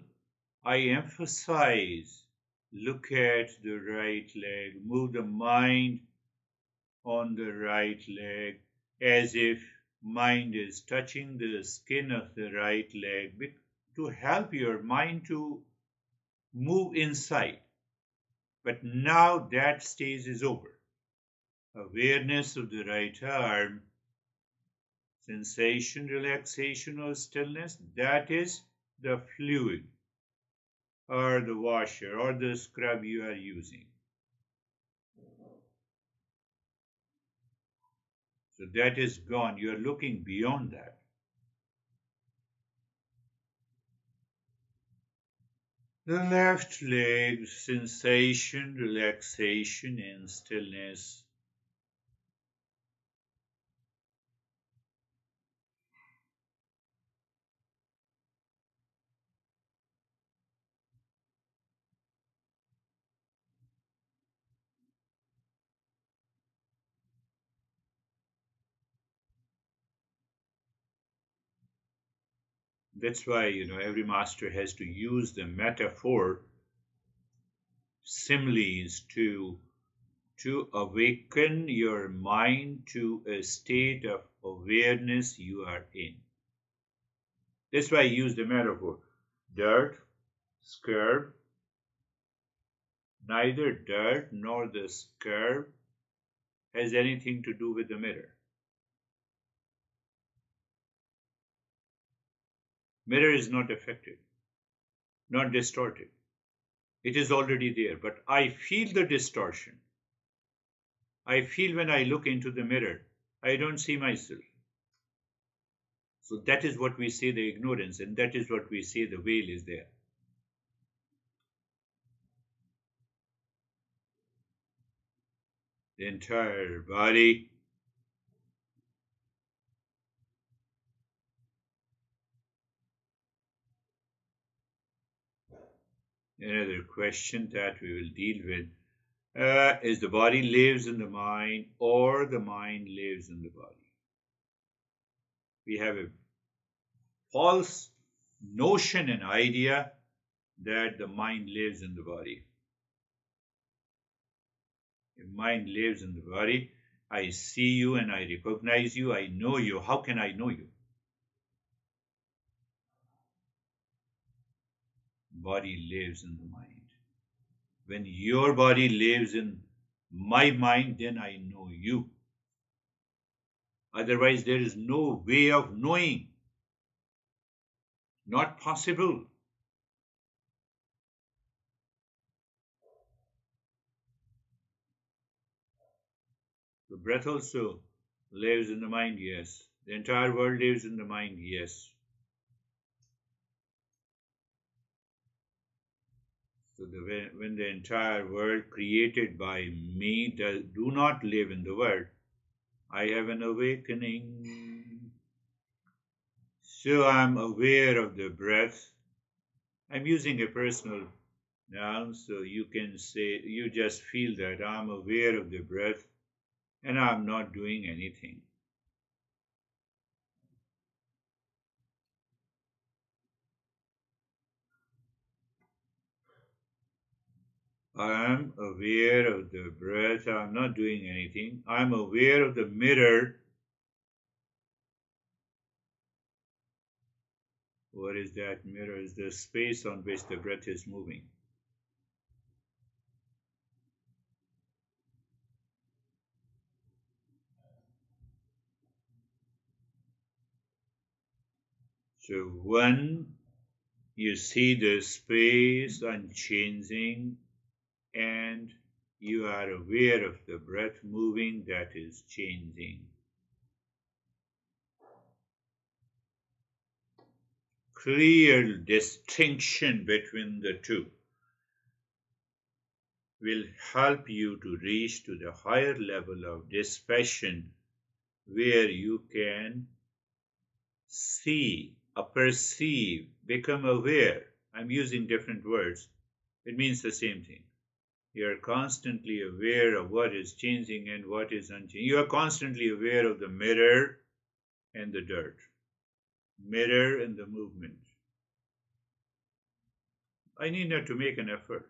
I emphasize, look at the right leg, move the mind on the right leg as if mind is touching the skin of the right leg to help your mind to move inside. But now that stage is over. Awareness of the right arm, sensation, relaxation, or stillness, that is the fluid or the washer or the scrub you are using. So that is gone. You are looking beyond that. The left leg, sensation, relaxation, and stillness. That's why, every master has to use the metaphor, similes to awaken your mind to a state of awareness you are in. That's why I use the metaphor. Dirt, scurb, neither dirt nor the scurb has anything to do with the mirror. Mirror is not affected, not distorted. It is already there, but I feel the distortion. I feel when I look into the mirror, I don't see myself. So that is what we say the ignorance, and that is what we say the veil is there. The entire body. Another question that we will deal with is the body lives in the mind or the mind lives in the body? We have a false notion and idea that the mind lives in the body. If mind lives in the body, I see you and I recognize you, I know you. How can I know you? Body lives in the mind. When your body lives in my mind, then I know you. Otherwise, there is no way of knowing. Not possible. The breath also lives in the mind, yes. The entire world lives in the mind, yes. So when the entire world created by me do not live in the world, I have an awakening. So I'm aware of the breath. I'm using a personal noun, so you can say, you just feel that I'm aware of the breath and I'm not doing anything. I'm aware of the breath, I'm not doing anything. I'm aware of the mirror. What is that mirror? Is the space on which the breath is moving. So when you see the space unchanging and you are aware of the breath moving, that is changing. Clear distinction between the two will help you to reach to the higher level of dispassion where you can see, perceive, become aware. I'm using different words. It means the same thing. You are constantly aware of what is changing and what is unchanging. You are constantly aware of the mirror and the dirt, mirror and the movement. I need not to make an effort.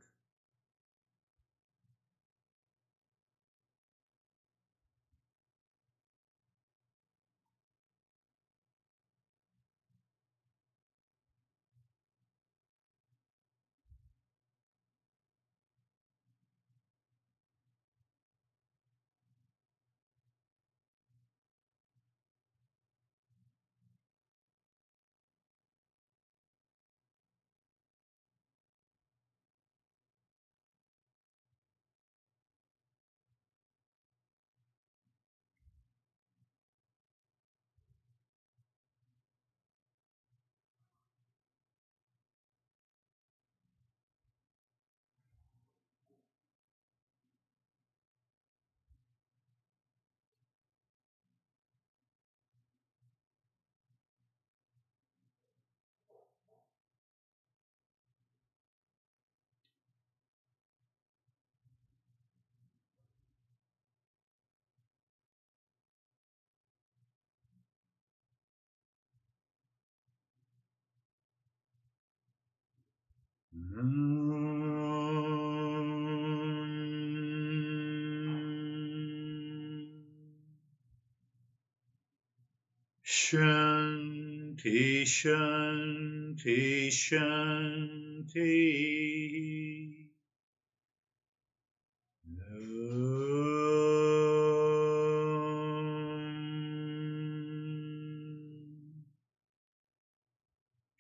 Shanti, Shanti, Shanti.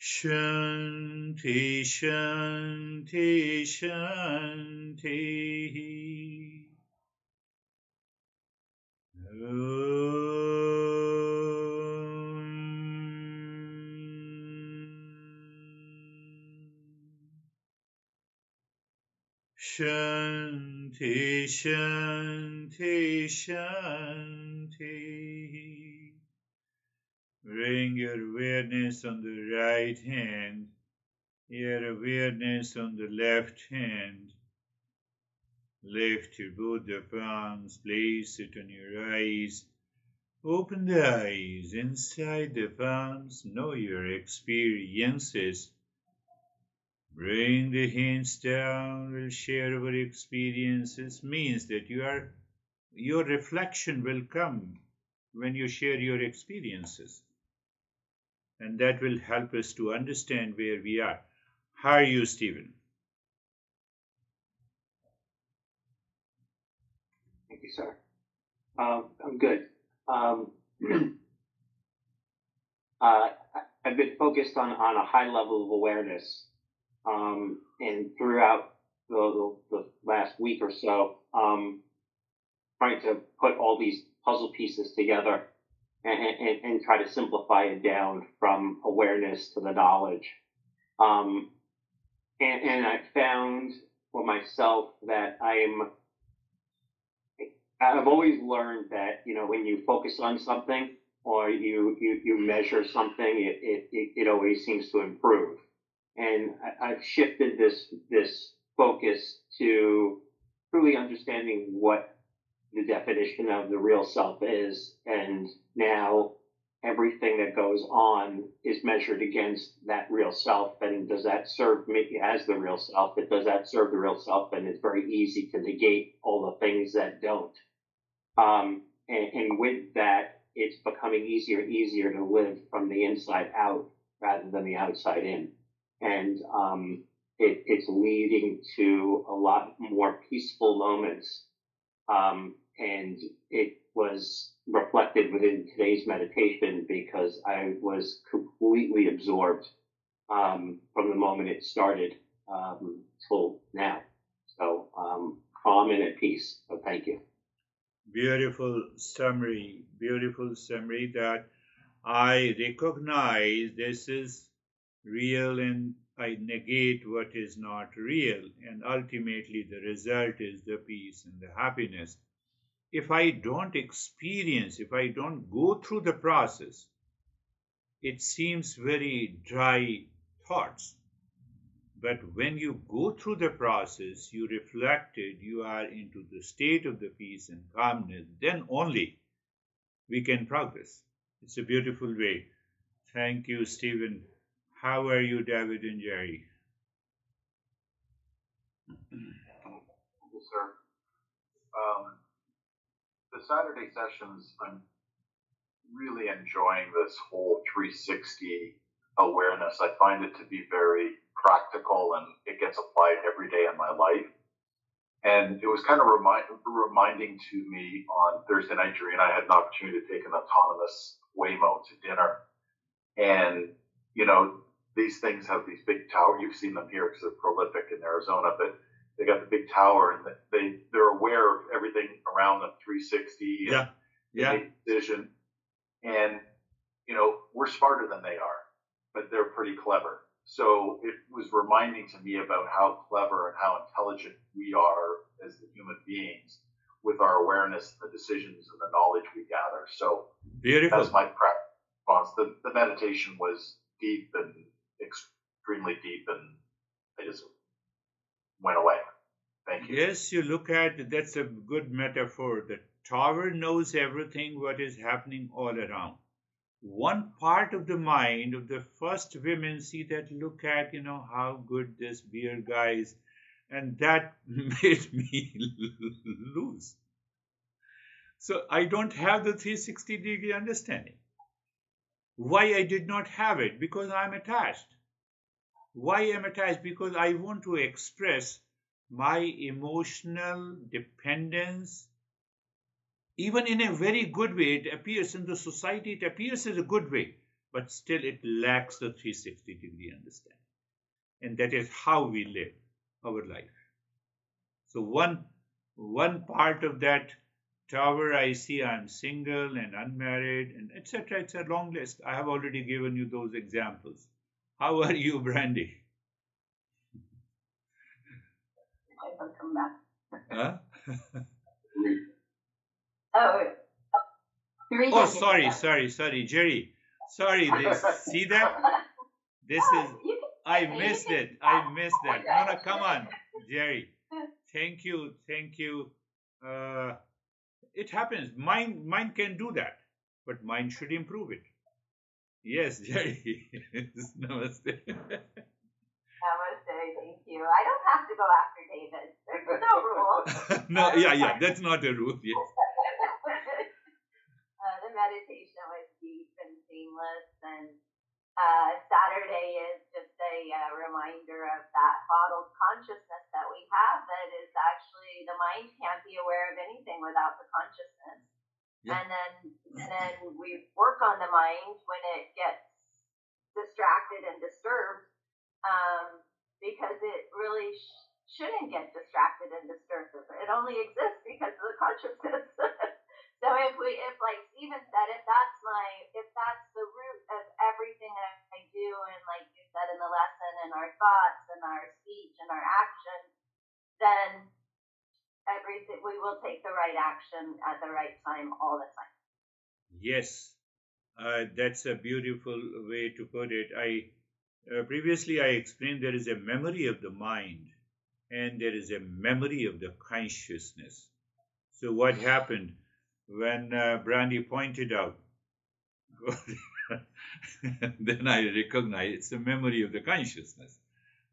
Shanti, Shanti, Shanti. Shanti, Shanti, Shanti. Bring your awareness on the right hand, your awareness on the left hand. Lift your both the palms, place it on your eyes. Open the eyes, inside the palms, know your experiences. Bring the hands down, we'll share our experiences. Means that your reflection will come when you share your experiences. And that will help us to understand where we are. How are you, Stephen? Thank you, sir. I'm good. Um, uh, I've been focused on a high level of awareness, and throughout the last week or so, trying to put all these puzzle pieces together and try to simplify it down from awareness to the knowledge. Um, and I found for myself that I've always learned that, when you focus on something or you measure something, it always seems to improve. And I've shifted this focus to truly understanding what the definition of the real self is. And now everything that goes on is measured against that real self. And does that serve me as the real self? It does that serve the real self? And it's very easy to negate all the things that don't. And with that, it's becoming easier and easier to live from the inside out rather than the outside in. And it's leading to a lot more peaceful moments. And it was reflected within today's meditation because I was completely absorbed from the moment it started till now. So calm and at peace. So thank you. Beautiful summary that I recognize this is real and I negate what is not real, and ultimately the result is the peace and the happiness. If I don't experience, if I don't go through the process, it seems very dry thoughts. But when you go through the process, you reflect it, you are into the state of the peace and calmness, then only we can progress. It's a beautiful way. Thank you, Stephen. How are you, David and Jerry? Yes, sir. The Saturday sessions, I'm really enjoying this whole 360 awareness. I find it to be very practical and it gets applied every day in my life. And it was kind of reminding to me on Thursday night, Jerry and I had an opportunity to take an autonomous Waymo to dinner. And, these things have these big towers. You've seen them here because they're prolific in Arizona, but they got the big tower and they're aware of everything around them, 360 and Yeah. vision. And, we're smarter than they are, but they're pretty clever. So it was reminding to me about how clever and how intelligent we are as the human beings with our awareness, the decisions, and the knowledge we gather. So Beautiful. that's my response. The meditation was deep and extremely deep, and I just went away. Thank you. Yes, you look at that's a good metaphor. The tower knows everything what is happening all around. One part of the mind of the first women see that look at how good this beer guy is, and that made me lose. So I don't have the 360-degree understanding. Why I did not have it? Because I'm attached. Why I'm attached? Because I want to express my emotional dependence, even in a very good way. It appears in the society, it appears as a good way, but still it lacks the 360-degree understanding. And that is how we live our life. So one part of that tower, I see I'm single and unmarried and etc. It's a long list. I have already given you those examples. How are you, Brandy? Come back. Huh? Oh, sorry, Jerry. Sorry, see that? This is, I missed it. No, come on, Jerry. Thank you. It happens. Mind can do that. but mind should improve it. Yes, Jerry. Namaste. Namaste, thank you. I don't have to go after David. There's no rules. No, yeah, that's not a rule. Yes. The meditation was deep and seamless, and Saturday is just a reminder of that bottled consciousness that we have. That is actually the mind can't be aware of anything without the consciousness. Yeah. And then we work on the mind when it gets distracted and disturbed, because it really shouldn't get distracted and disturbed. It only exists because of the consciousness. So if like Stephen said, if that's the root of everything I do, and like you said in the lesson, and our thoughts and our speech and our actions, then everything, we will take the right action at the right time all the time. Yes, that's a beautiful way to put it. Previously I explained there is a memory of the mind and there is a memory of the consciousness. So what happened when Brandy pointed out, then I recognize it's the memory of the consciousness.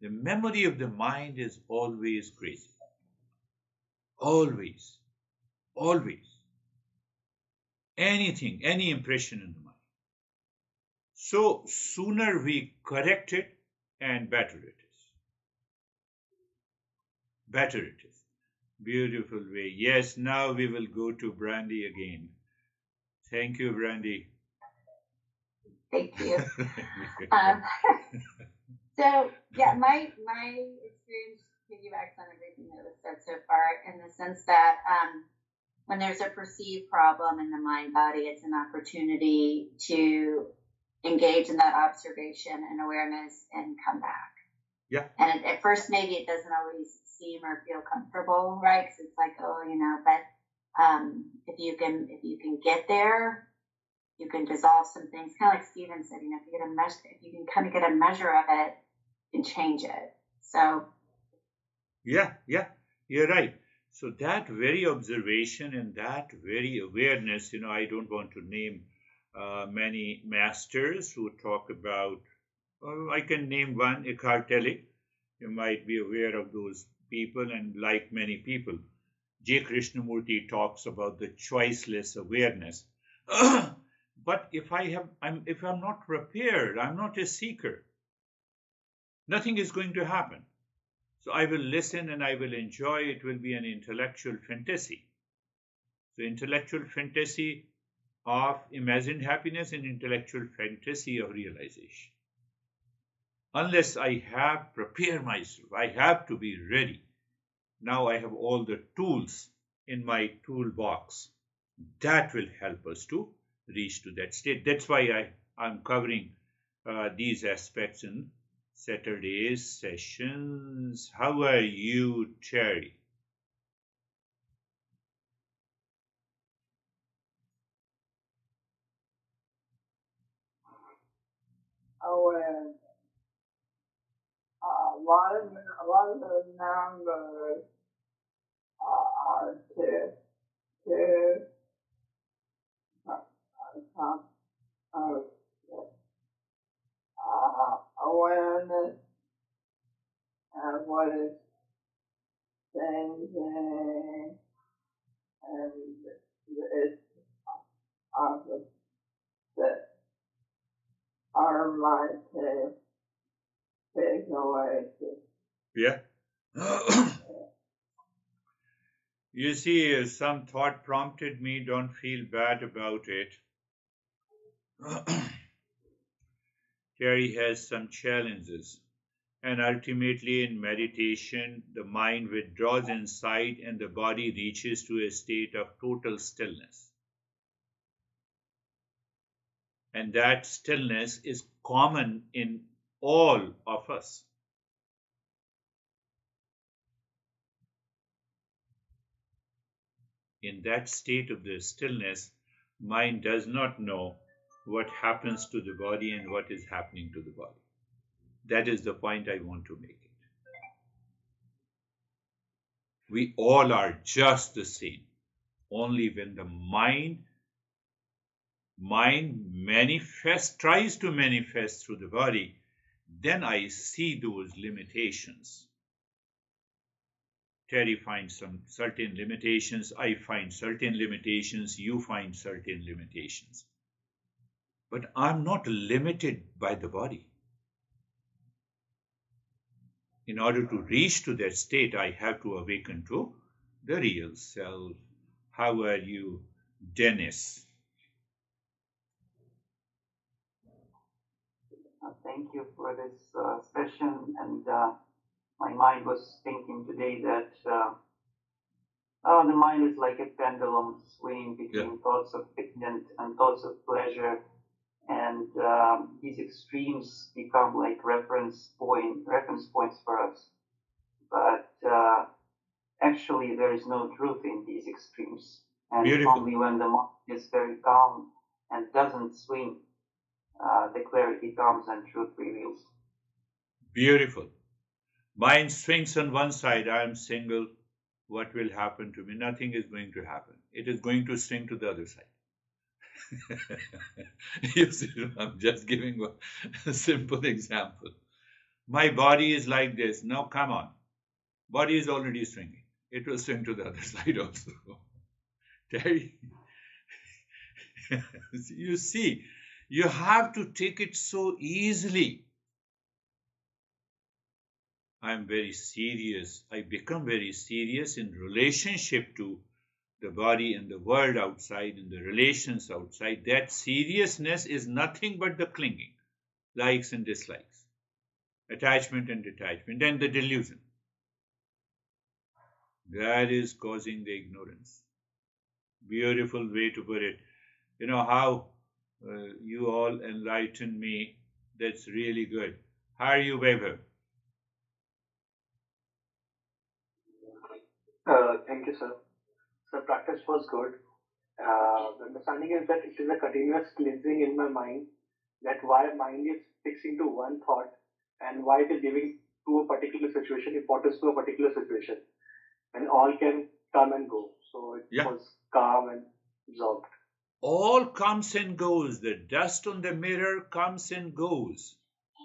The memory of the mind is always crazy. Always. Always. Anything, any impression in the mind. So sooner we correct it, and better it is. Better it is. Beautiful way. Yes, now we will go to Brandy again. Thank you, Brandy. Thank you. So yeah, my experience piggybacks on everything that was said so far, in the sense that when there's a perceived problem in the mind body, it's an opportunity to engage in that observation and awareness and come back. Yeah. And at first, maybe it doesn't always seem or feel comfortable, right? Because it's like, oh, but if you can get there, you can dissolve some things. Kind of like Stephen said, if you can kind of get a measure of it, you can change it. So. Yeah, you're right. So that very observation and that very awareness, I don't want to name many masters who talk about, I can name one, Eckhart Tolle. You might be aware of those people, and like many people, J. Krishnamurti talks about the choiceless awareness. But if I'm not prepared, I'm not a seeker, nothing is going to happen. So I will listen and I will enjoy. It will be an intellectual fantasy. So intellectual fantasy of imagined happiness and intellectual fantasy of realization. Unless I have prepared myself, I have to be ready. Now I have all the tools in my toolbox. That will help us to reach to that state. That's why I'm covering these aspects in Saturday's sessions. How are you, Terry? Awareness. A lot of the numbers are to awareness of what is changing, and it's opposite are my takeaway. Yeah. You see, some thought prompted me, don't feel bad about it. Terry has some challenges. And ultimately, in meditation, the mind withdraws inside and the body reaches to a state of total stillness. And that stillness is common in all of us. In that state of the stillness, mind does not know what happens to the body and what is happening to the body. That is the point I want to make it. We all are just the same. Only when the mind mind tries to manifest through the body, then I see those limitations. Terry finds some certain limitations, I find certain limitations, you find certain limitations. But I'm not limited by the body. In order to reach to that state, I have to awaken to the real self. How are you, Dennis? Thank you for this session. And my mind was thinking today that the mind is like a pendulum swinging between thoughts of pain and thoughts of pleasure. And these extremes become like reference points for us. But actually, there is no truth in these extremes. And Beautiful. only when the mind is very calm and doesn't swing, the clarity comes and truth reveals. Beautiful. Mind swings on one side, I am single. What will happen to me? Nothing is going to happen. It is going to swing to the other side. You see, I'm just giving a simple example. My body is like this. Now, come on. Body is already swinging. It will swing to the other side also. Terry, you see, you have to take it so easily. I'm very serious. I become very serious in relationship to the body and the world outside and the relations outside. That seriousness is nothing but the clinging, likes and dislikes, attachment and detachment, and the delusion. That is causing the ignorance. Beautiful way to put it. You know how you all enlighten me. That's really good. How are you, Vaibhav? Thank you, sir. So practice was good. The understanding is that it is a continuous cleansing in my mind, that why mind is fixing to one thought and why it is giving to a particular situation, importance to a particular situation. And all can come and go. So it was calm and absorbed. All comes and goes. The dust on the mirror comes and goes.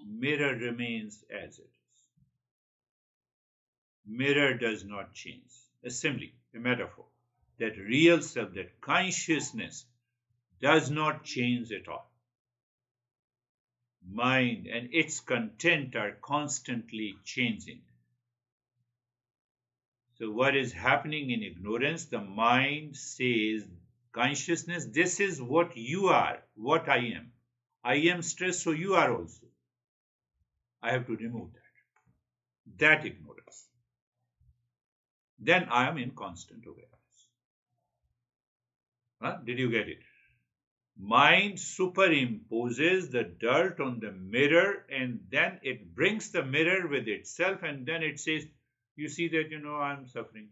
Mirror remains as it is. Mirror does not change. Assembly, a metaphor. That real self, that consciousness does not change at all. Mind and its content are constantly changing. So what is happening in ignorance? The mind says, consciousness, this is what you are, what I am. I am stressed, so you are also. I have to remove that ignorance. Then I am in constant awareness. Huh? Did you get it? Mind superimposes the dirt on the mirror, and then it brings the mirror with itself, and then it says, you see that, I'm suffering.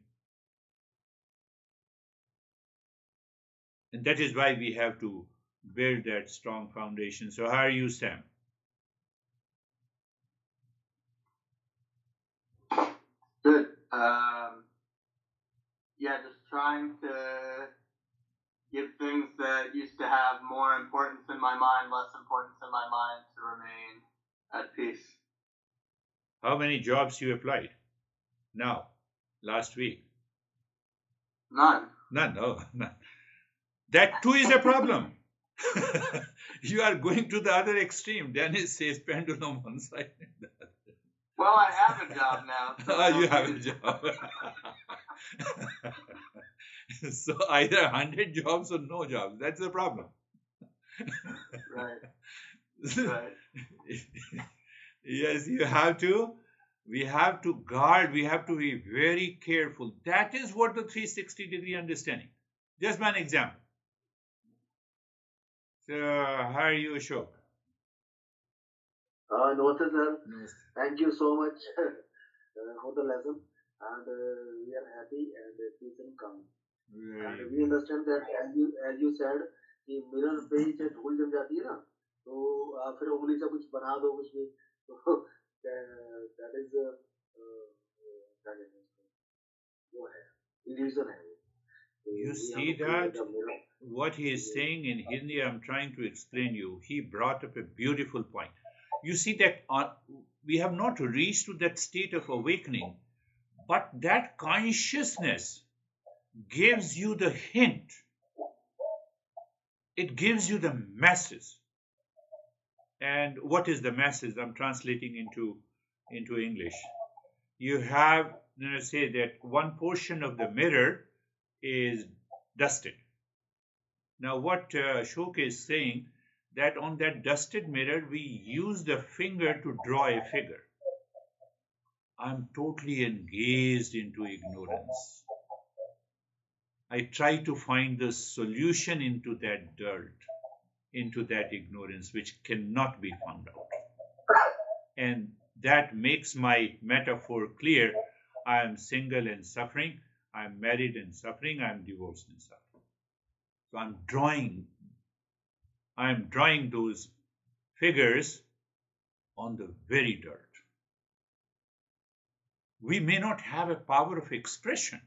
And that is why we have to build that strong foundation. So how are you, Sam? Good. Just trying to give things that used to have more importance in my mind, less importance in my mind, to remain at peace. How many jobs you applied? Now, last week? None. None, no. None. That too is a problem. You are going to the other extreme. Dennis says pendulum one side. Well, I have a job now. So you have a job. So either 100 jobs or no jobs. That's the problem. Right. Yes, you have to. We have to guard. We have to be very careful. That is what the 360-degree understanding. Just one example. So, how are you, Ashok? Namaste, sir. Thank you so much for the lesson. And we are happy and peace and calm. And we understand that as you said कि mirror पे ही चाहे धूल जम जाती है ना तो फिर उंगली से कुछ बना दो कुछ भी तो that is वो है illusion है वो You we have see to create that? a mirror. What he is saying in Hindi, I'm trying to explain you. He brought up a beautiful point. You see that we have not reached to that state of awakening, but that consciousness gives you the hint. It gives you the message. And what is the message? I'm translating into English. You have, say that one portion of the mirror is dusted. Now, what Ashok is saying, that on that dusted mirror, we use the finger to draw a figure. I'm totally engaged into ignorance. I try to find the solution into that dirt, into that ignorance, which cannot be found out. And that makes my metaphor clear. I am single and suffering. I am married and suffering. I am divorced and suffering. So I'm drawing those figures on the very dirt. We may not have a power of expression.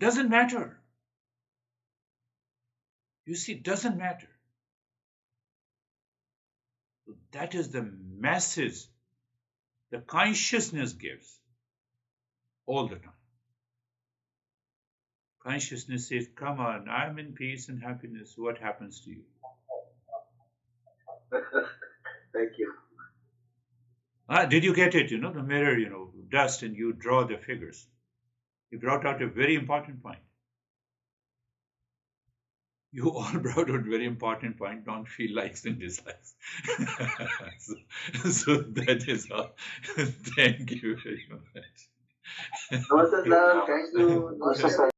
Doesn't matter. You see, doesn't matter. So that is the message the consciousness gives all the time. Consciousness says, come on, I'm in peace and happiness. What happens to you? Thank you. Did you get it? The mirror, dust, and you draw the figures. You brought out a very important point. You all brought out a very important point. Don't feel likes and dislikes. so that is all. Thank you very much. Namaste, sir. Thank you. Namaste, sir.